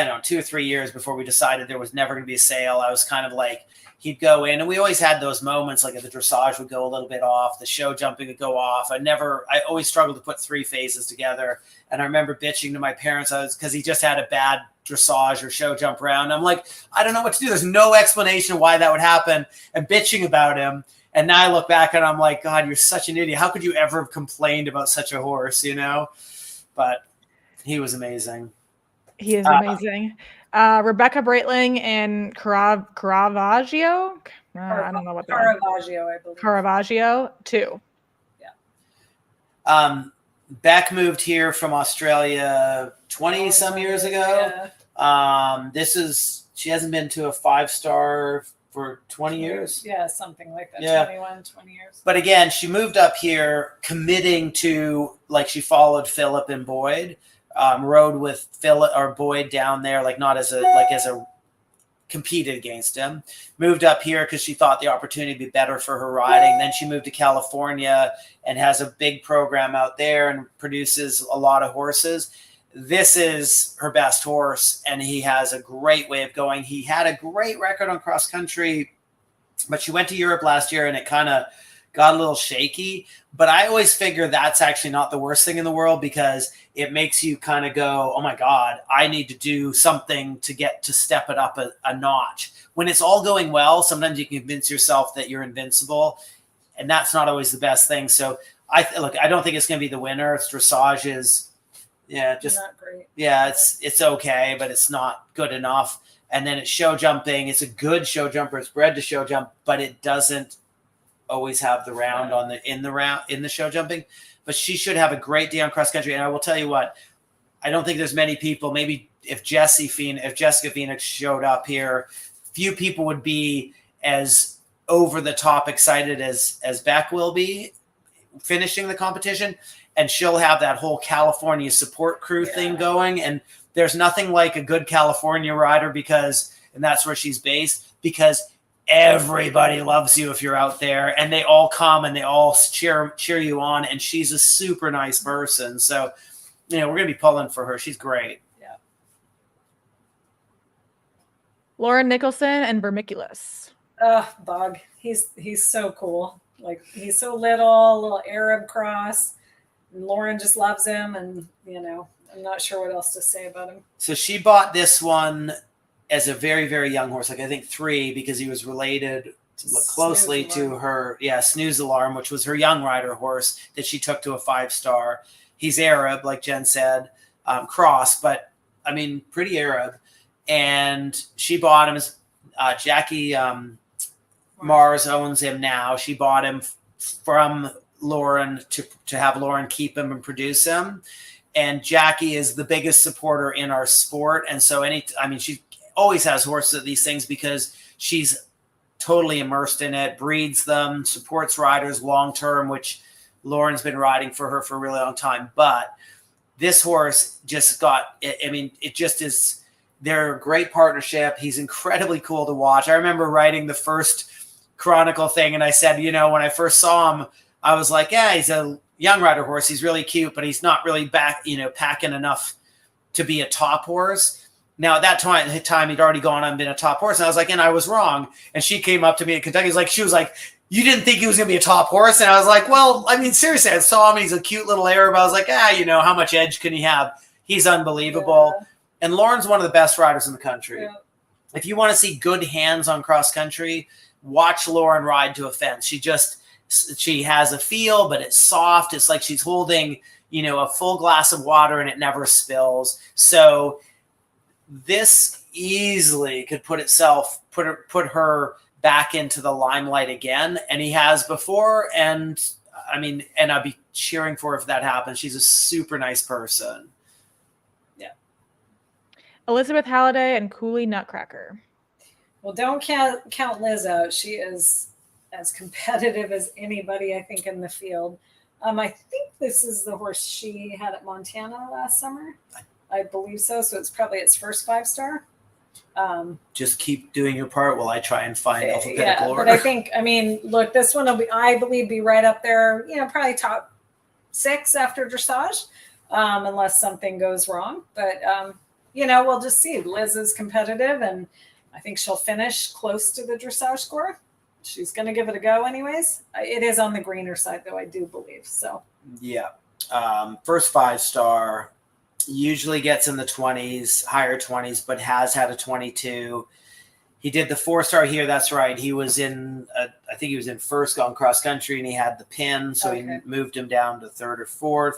don't know, 2 or 3 years before we decided there was never going to be a sale, I was kind of like, he'd go in, and we always had those moments, like the dressage would go a little bit off, the show jumping would go off. I always struggled to put 3 phases together. And I remember bitching to my parents, because he just had a bad dressage or show jump round. I'm like, I don't know what to do. There's no explanation why that would happen, and bitching about him. And now I look back and I'm like, God, you're such an idiot. How could you ever have complained about such a horse, But he was amazing. He is amazing. Rebecca Breitling and Caravaggio. I don't know what that is. Caravaggio, I believe. Caravaggio, 2. Yeah. Beck moved here from Australia 20 some years ago. Yeah. She hasn't been to a 5-star for 20 years. Yeah, something like that. Yeah. 20 years. But again, she moved up here committing to, like, she followed Philip and Boyd, rode with Philip or Boyd down there, like not as a competed against him. Moved up here because she thought the opportunity would be better for her riding. Then she moved to California and has a big program out there and produces a lot of horses. This is her best horse, and he has a great way of going. He had a great record on cross country, but she went to Europe last year and it kind of got a little shaky. But I always figure that's actually not the worst thing in the world, because it makes you kind of go, oh my God, I need to do something to step it up a notch. When it's all going well, sometimes you can convince yourself that you're invincible, and that's not always the best thing. So I don't think it's going to be the winner. Its dressage is, just not great. Yeah, it's okay, but it's not good enough. And then it's show jumping. It's a good show jumper. It's bred to show jump, but it doesn't always have the round in the show jumping. But she should have a great day on cross country. And I will tell you what, I don't think there's many people. Maybe if Jessica Phoenix showed up here, few people would be as over the top excited as Beck will be finishing the competition. And she'll have that whole California support crew thing going. And there's nothing like a good California rider, and that's where she's based, because everybody loves you if you're out there, and they all come and they all cheer you on. And she's a super nice person. So, we're going to be pulling for her. She's great. Yeah. Lauren Nicholson and Vermiculus. Bug. He's so cool. Like, he's so little Arab cross. And Lauren just loves him, and I'm not sure what else to say about him. So she bought this one as a very, very young horse, like I think 3, because he was related closely to her. Yeah, Snooze Alarm, which was her young rider horse that she took to a 5-star. He's Arab, like Jen said, cross, but I mean, pretty Arab. And she bought him. Jackie Mars owns him now. She bought him from Lauren to have Lauren keep him and produce him. And Jackie is the biggest supporter in our sport. And so she always has horses at these things because she's totally immersed in it, breeds them, supports riders long-term, which Lauren's been riding for her for a really long time. But this horse just it just is, they're a great partnership. He's incredibly cool to watch. I remember writing the first Chronicle thing, and I said, when I first saw him, I was like, yeah, he's a young rider horse. He's really cute, but he's not really packing enough to be a top horse. Now, at that time, he'd already gone on and been a top horse. And I was like, and I was wrong. And she came up to me in Kentucky. She was like, you didn't think he was going to be a top horse? And I was like, well, I mean, seriously, I saw him. He's a cute little Arab. I was like, how much edge can he have? He's unbelievable. Yeah. And Lauren's one of the best riders in the country. Yeah. If you want to see good hands on cross country, watch Lauren ride to a fence. She has a feel, but it's soft. It's like she's holding, a full glass of water and it never spills. So this easily could put her back into the limelight again. And he has before. And I'd be cheering for her if that happens. She's a super nice person. Yeah. Elizabeth Halliday and Cooley Nutcracker. Well, don't count Liz out. She is as competitive as anybody, I think, in the field. I think this is the horse she had at Montana last summer. I believe so. So it's probably its first 5-star. Just keep doing your part while I try and find alphabetical order. But I think, look, this one will be, I believe, be right up there. Probably top 6 after dressage, unless something goes wrong. But, we'll just see. Liz is competitive, and I think she'll finish close to the dressage score. She's going to give it a go anyways. It is on the greener side, though, I do believe. So, yeah. First 5-star usually gets in the 20s, higher 20s, but has had a 22. He did the 4-star here. That's right. He was I think he was in first on cross country, and he had the pin. So he moved him down to 3rd or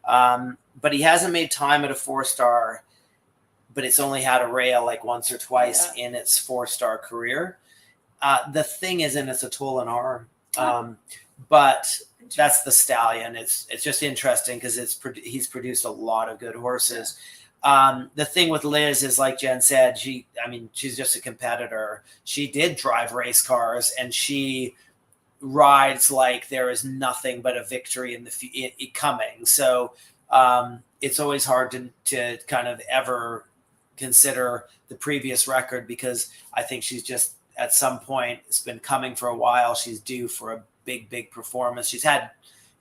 4th. But he hasn't made time at a 4-star, but it's only had a rail like once or twice in its 4-star career. The thing is, and it's a toll and arm. But that's the stallion. It's just interesting because he's produced a lot of good horses. The thing with Liz is, like Jen said, she's just a competitor. She did drive race cars, and she rides like there is nothing but a victory in the coming. So it's always hard to kind of ever consider the previous record, because I think she's just, at some point, it's been coming for a while. She's due for a big performance. She's had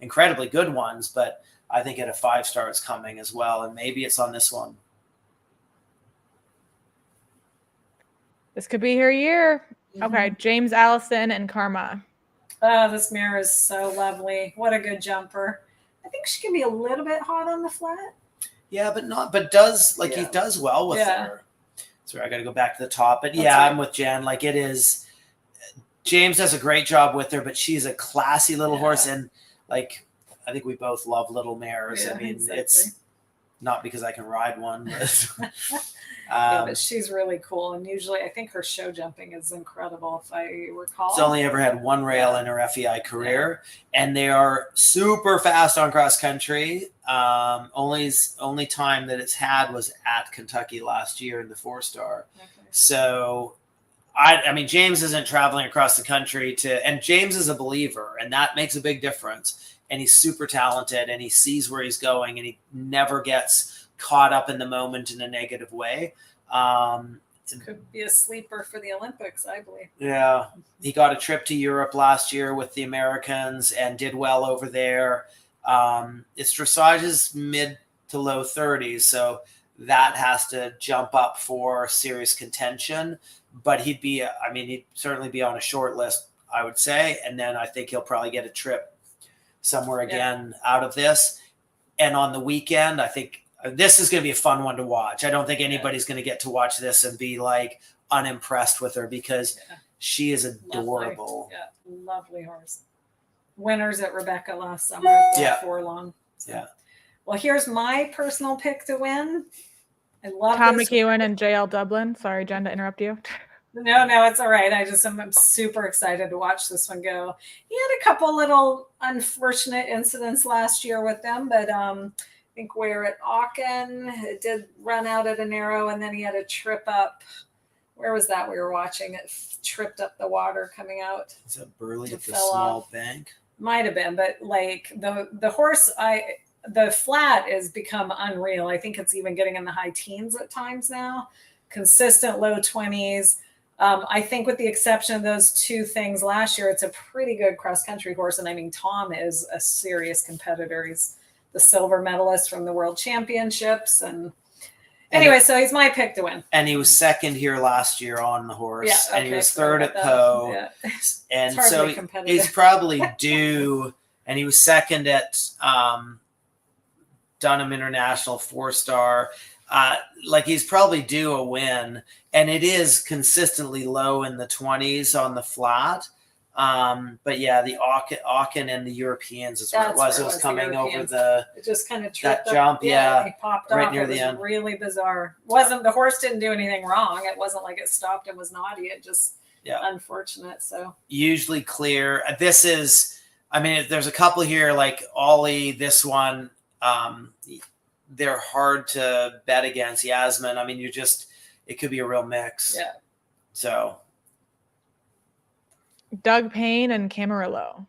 incredibly good ones, but I think at a 5-star it's coming as well, and maybe it's on this one. This could be her year. Okay, James Allison and Karma. Oh, this mare is so lovely. What a good jumper. I think she can be a little bit hot on the flat. Yeah, but does he does well with her. Sorry, I got to go back to the top. But I'm with Jen. Like, it is, James does a great job with her, but she's a classy little horse. And like, I think we both love little mares. I mean, it's not because I can ride one, but but she's really cool. And usually I think her show jumping is incredible, if I recall. She's only ever had one rail in her FEI career, and they are super fast on cross country. Only time that it's had was at Kentucky last year in the 4-star. So I mean, James isn't traveling across the country and James is a believer, and that makes a big difference. And he's super talented, and he sees where he's going, and he never gets caught up in the moment in a negative way. Could be a sleeper for the Olympics, I believe. Yeah. He got a trip to Europe last year with the Americans and did well over there. His dressage is mid to low 30s, so that has to jump up for serious contention. But he'd certainly be on a short list, I would say. And then I think he'll probably get a trip somewhere again out of this. And on the weekend, I think this is going to be a fun one to watch. I don't think anybody's going to get to watch this and be like unimpressed with her, because she is adorable. Lovely horse. Winners at Rebecca last summer. Forlong. So. Well, here's my personal pick to win. I love Tom McEwen and JL Dublin. Sorry, Jen, to interrupt you. No, it's all right. I'm super excited to watch this one go. He had a couple little unfortunate incidents last year with them, but I think we're at Aachen. It did run out at a narrow, and then he had a trip up. Where was that we were watching? It tripped up the water coming out. Is that Burley at the small bank? Might have been, but like the horse, the flat has become unreal. I think it's even getting in the high teens at times now. Consistent low 20s. I think with the exception of those two things last year, it's a pretty good cross-country horse. And I mean, Tom is a serious competitor. He's the silver medalist from the World Championships. And anyway, so he's my pick to win. And he was second here last year on the horse. And he was third at Poe. Yeah. And so he's probably due. And he was second at Dunham International 4-star. Like, he's probably due a win, and it is consistently low in the 20s on the flat. But yeah, the Aachen and the Europeans is where it was. It was coming over it just kind of tripped that jump. Yeah, he popped right off. near it the was end. Really bizarre. The horse didn't do anything wrong. It wasn't like it stopped and was naughty. It just unfortunate. So usually clear. This is. I mean, there's a couple here like Ollie. This one. They're hard to bet against. Yasmin, I mean, it could be a real mix. Yeah. So. Doug Payne and Camarillo.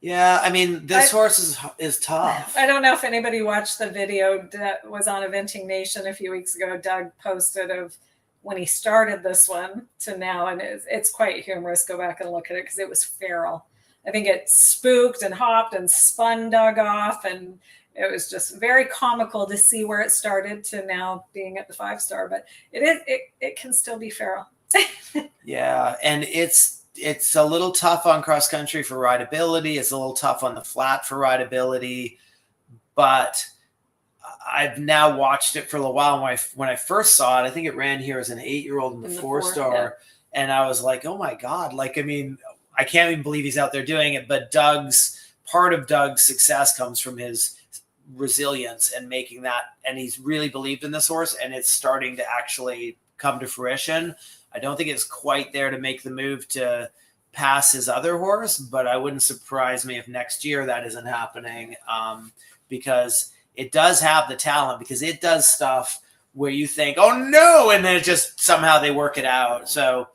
Yeah, I mean, this horse is tough. I don't know if anybody watched the video that was on Eventing Nation a few weeks ago. Doug posted of when he started this one to now, and it's quite humorous. Go back and look at it because it was feral. I think it spooked and hopped and spun Doug off, and it was just very comical to see where it started to now being at the 5-star. But it can still be feral. Yeah, and it's a little tough on cross country for rideability. It's a little tough on the flat for rideability, but I've now watched it for a little while. When I first saw it, I think it ran here as an 8-year-old in the 4-star, yeah. and I was like, oh my God, like, I mean, I can't even believe he's out there doing it. But part of Doug's success comes from his resilience and making that, and he's really believed in this horse, and it's starting to actually come to fruition. I don't think it's quite there to make the move to pass his other horse, but I wouldn't surprise me if next year that isn't happening, because it does have the talent, because it does stuff where you think, oh no, and then it just somehow they work it out. So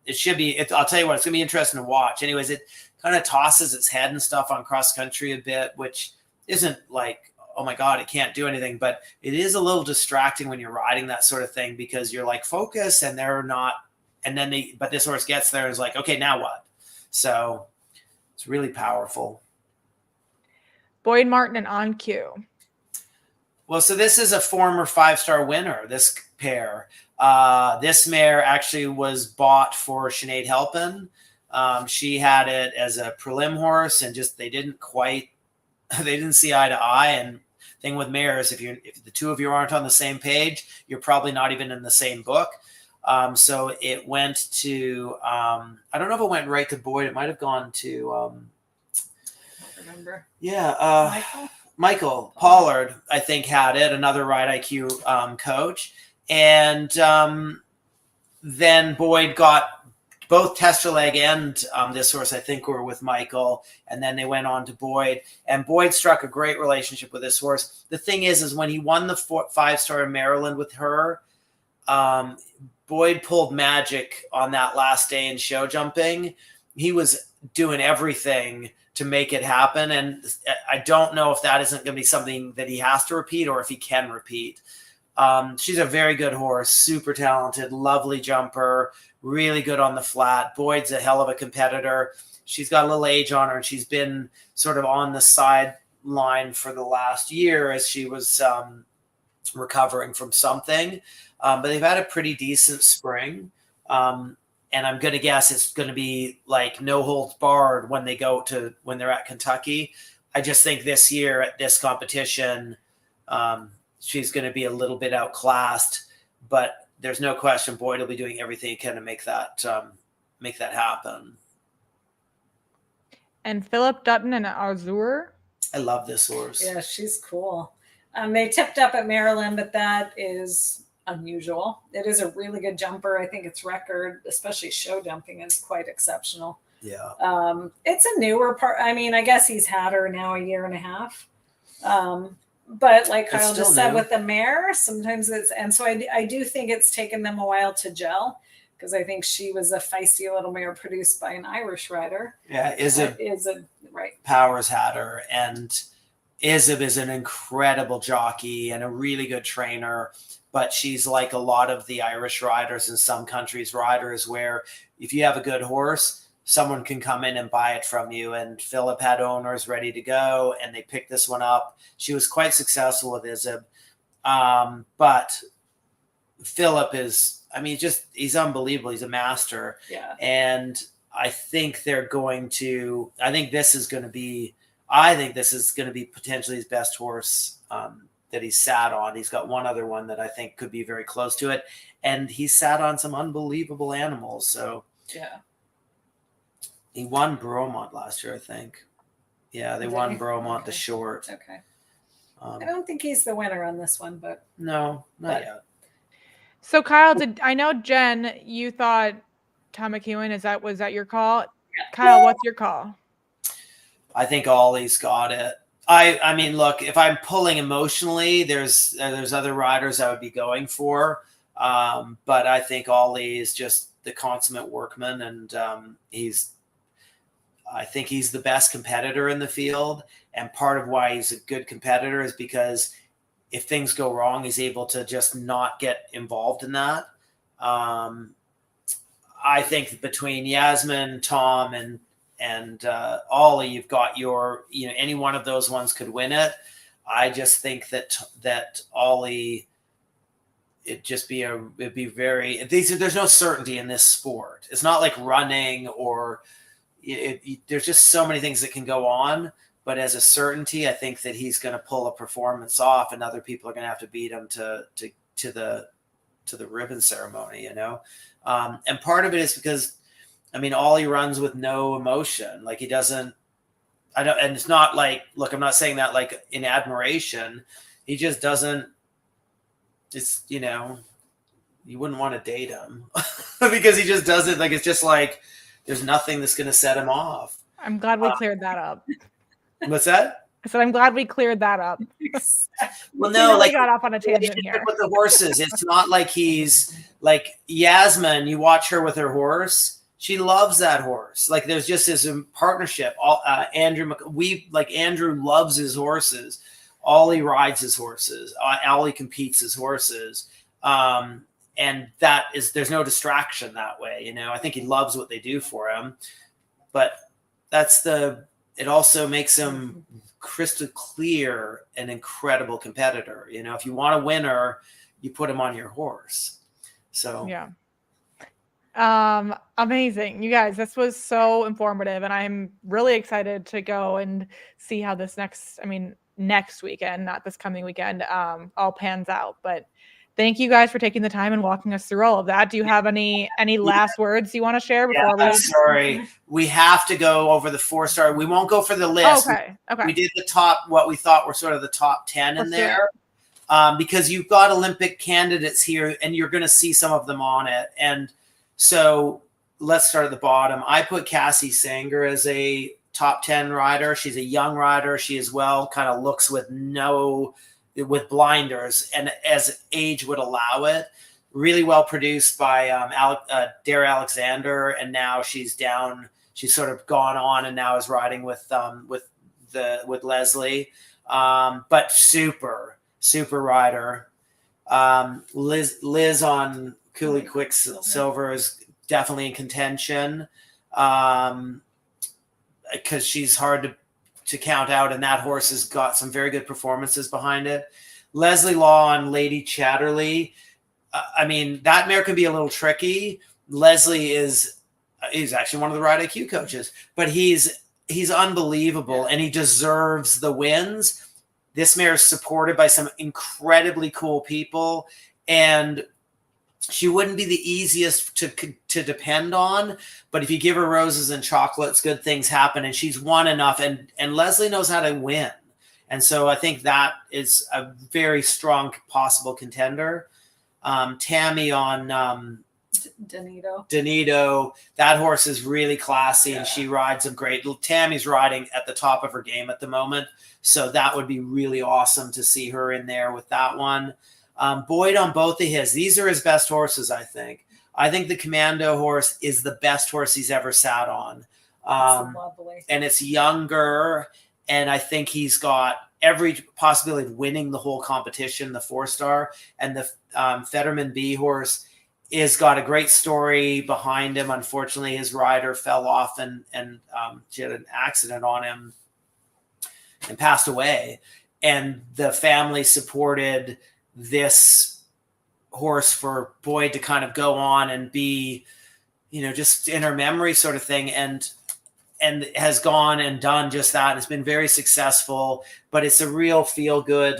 it should be, I'll tell you what, it's going to be interesting to watch. Anyways, it kind of tosses its head and stuff on cross country a bit, which isn't like, oh my God, it can't do anything, but it is a little distracting when you're riding that sort of thing, because you're like, focus, and they're not, and then but this horse gets there and is like, okay, now what? So it's really powerful. Boyd Martin and On Cue. Well, so this is a former 5-star winner, this pair. This mare actually was bought for Sinead Halpin. She had it as a prelim horse, and just they didn't see eye to eye. And thing with mares, if the two of you aren't on the same page, you're probably not even in the same book. So it went to, I don't know if it went right to Boyd. It might have gone to, I don't remember. Yeah. Michael Pollard, I think, had it, another Ride IQ coach. And then Boyd got both Tester Leg and this horse, I think, were with Michael. And then they went on to Boyd. And Boyd struck a great relationship with this horse. The thing is when he won the 5-star in Maryland with her, Boyd pulled magic on that last day in show jumping. He was doing everything to make it happen. And I don't know if that isn't going to be something that he has to repeat or if he can repeat. She's a very good horse, super talented, lovely jumper, really good on the flat. Boyd's a hell of a competitor. She's got a little age on her, and she's been sort of on the sideline for the last year as she was recovering from something. But they've had a pretty decent spring. And I'm going to guess it's going to be like no holds barred when they're at Kentucky. I just think this year at this competition, she's going to be a little bit outclassed, but there's no question Boyd will be doing everything he can to make that happen. And Philip Dutton and Azur. I love this horse. Yeah, she's cool. They tipped up at Maryland, but that is unusual. It is a really good jumper. I think its record, especially show jumping, is quite exceptional. Yeah. It's a newer part. I mean, I guess he's had her now a year and a half. But like Kyle just said with the mare, sometimes and so I do think it's taken them a while to gel, because I think she was a feisty little mare produced by an Irish rider. Yeah, Izib, right. Powers had her, and Izib is an incredible jockey and a really good trainer, but she's like a lot of the Irish riders in some countries' riders, where if you have a good horse, someone can come in and buy it from you. And Philip had owners ready to go, and they picked this one up. She was quite successful with Izib. But Philip is, I mean, he's unbelievable. He's a master. Yeah. And I think this is going to be potentially his best horse that he's sat on. He's got one other one that I think could be very close to it. And he sat on some unbelievable animals. So yeah. He won Bromont last year, I think. Yeah, they won Bromont, the short. Okay. I don't think he's the winner on this one, but no, not yet. So Kyle, I know Jen, you thought Tom McEwen, was that your call? Yeah. Kyle, what's your call? I think Ollie's got it. I mean, look, if I'm pulling emotionally, there's other riders I would be going for. But I think Ollie is just the consummate workman, and I think he's the best competitor in the field. And part of why he's a good competitor is because if things go wrong, he's able to just not get involved in that. I think between Yasmin, Tom, Ollie, you've got your, any one of those ones could win it. I just think that Ollie, there's no certainty in this sport. It's not like running or there's just so many things that can go on. But as a certainty, I think that he's going to pull a performance off, and other people are going to have to beat him to the ribbon ceremony, And part of it is because, Ollie runs with no emotion. Like, he doesn't. And it's not like, look, I'm not saying that like in admiration. He just doesn't. It's, you wouldn't want to date him because he just doesn't. Like, it's just like there's nothing that's going to set him off. I'm glad we cleared that up. What's that? I said, I'm glad we cleared that up. Well, no, like got off on a tangent here with the horses. It's not like he's like Yasmin. You watch her with her horse. She loves that horse. Like, there's just this partnership. Andrew loves his horses. Ollie rides his horses. Ollie competes his horses. And there's no distraction that way. I think he loves what they do for him, but it also makes him crystal clear, an incredible competitor. If you want a winner, you put him on your horse. So, yeah. Amazing. You guys, this was so informative, and I'm really excited to go and see how this next weekend, not this coming weekend, all pans out. But thank you guys for taking the time and walking us through all of that. Do you have any last words you want to share before we? Sorry, we have to go over the 4-star. We won't go for the list. Okay. We did the top, what we thought were sort of the top 10 in there, because you've got Olympic candidates here, and you're going to see some of them on it. And so let's start at the bottom. I put Cassie Sanger as a top 10 rider. She's a young rider. She as well kind of looks with blinders, and as age would allow it. Really well produced by Dare Alexander, and now she's sort of gone on and now is riding with Leslie, but super rider. Liz on Cooley Quicksilver is definitely in contention, because she's hard to count out, and that horse has got some very good performances behind it. Leslie Law and Lady Chatterley. That mare can be a little tricky. Leslie is actually one of the Ride IQ coaches, but he's unbelievable, and he deserves the wins. This mare is supported by some incredibly cool people, and she wouldn't be the easiest to depend on, but if you give her roses and chocolates, good things happen, and she's won enough, and Leslie knows how to win. And so I think that is a very strong possible contender. Tammy on Donito. That horse is really classy, and she rides him great. Tammy's riding at the top of her game at the moment, so that would be really awesome to see her in there with that one. Boyd on both of his. These are his best horses, I think. I think the Commando horse is the best horse he's ever sat on. Lovely. And it's younger, and I think he's got every possibility of winning the whole competition, the 4-star. And the Fetterman B horse is got a great story behind him. Unfortunately, his rider fell off and she had an accident on him and passed away. And the family supported this horse for Boyd to kind of go on and be, just in her memory sort of thing, and has gone and done just that. It's been very successful, but it's a real feel good,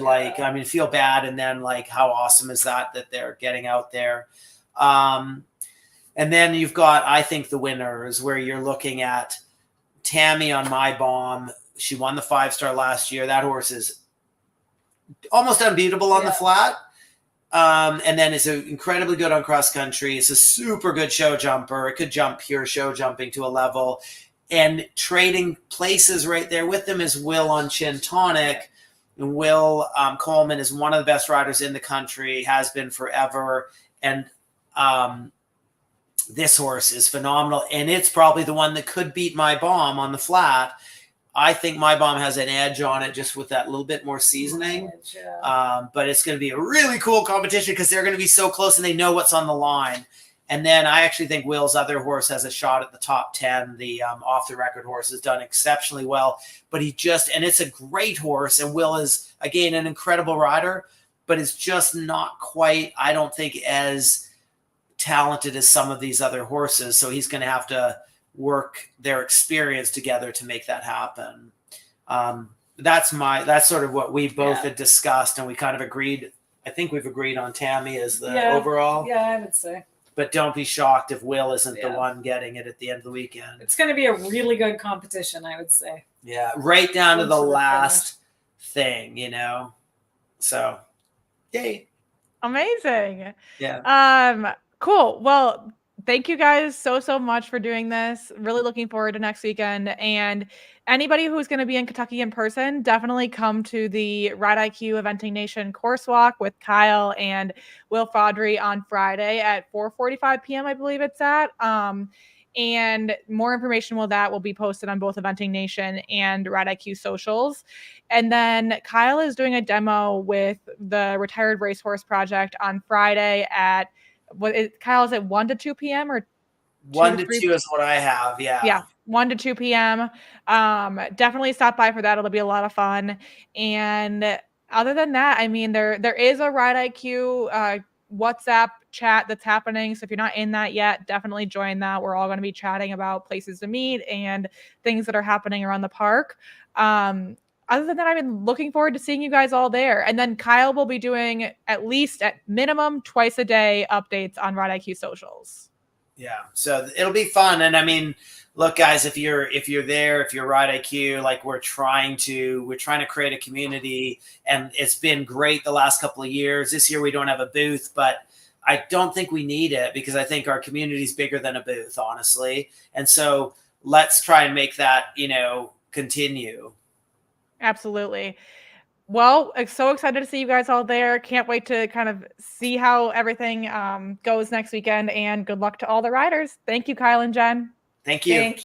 feel bad, and then how awesome is that they're getting out there. And then you've got, I think, the winners, where you're looking at Tammy on My Bomb. She won the 5-star last year. That horse is almost unbeatable on the flat. And then it's incredibly good on cross country. It's a super good show jumper. It could jump pure show jumping to a level. And trading places right there with them is Will on Chin Tonic. And Will Coleman is one of the best riders in the country, has been forever. And this horse is phenomenal. And it's probably the one that could beat My Bomb on the flat. I think My Bomb has an edge on it just with that little bit more seasoning. But it's going to be a really cool competition because they're going to be so close and they know what's on the line. And then I actually think Will's other horse has a shot at the top 10. The off the record horse has done exceptionally well, but and it's a great horse. And Will is, again, an incredible rider, but it's just not quite, I don't think, as talented as some of these other horses. So he's going to have to work their experience together to make that happen. That's sort of what we both had discussed, and we kind of agreed. I think we've agreed on Tammy as the overall. Yeah, I would say. But don't be shocked if Will isn't the one getting it at the end of the weekend. It's going to be a really good competition, I would say. Yeah, right down to the last thing, So, yay. Amazing. Yeah. Cool. Well, thank you guys so much for doing this. Really looking forward to next weekend. And anybody who's going to be in Kentucky in person, definitely come to the Ride IQ Eventing Nation course walk with Kyle and Will Fodry on Friday at 4:45 p.m. I believe it's at. And more information will be posted on both Eventing Nation and Ride IQ socials. And then Kyle is doing a demo with the Retired Racehorse Project on Friday at Kyle, is it 1 to 2 p.m. or 1 to 2 is what I have. Yeah. Yeah. 1 to 2 p.m. Definitely stop by for that. It'll be a lot of fun. And other than that, I mean, there is a Ride IQ WhatsApp chat that's happening. So if you're not in that yet, definitely join that. We're all going to be chatting about places to meet and things that are happening around the park. Other than that, I've been looking forward to seeing you guys all there. And then Kyle will be doing at minimum twice a day updates on Ride IQ socials. Yeah. So it'll be fun. And I mean, look, guys, if you're there, if you're Ride IQ, like we're trying to create a community, and it's been great the last couple of years. This year we don't have a booth, but I don't think we need it because I think our community is bigger than a booth, honestly. And so let's try and make that, continue. Absolutely. Well, I'm so excited to see you guys all there. Can't wait to kind of see how everything goes next weekend, and good luck to all the riders. Thank you, Kyle and Jen. Thank you.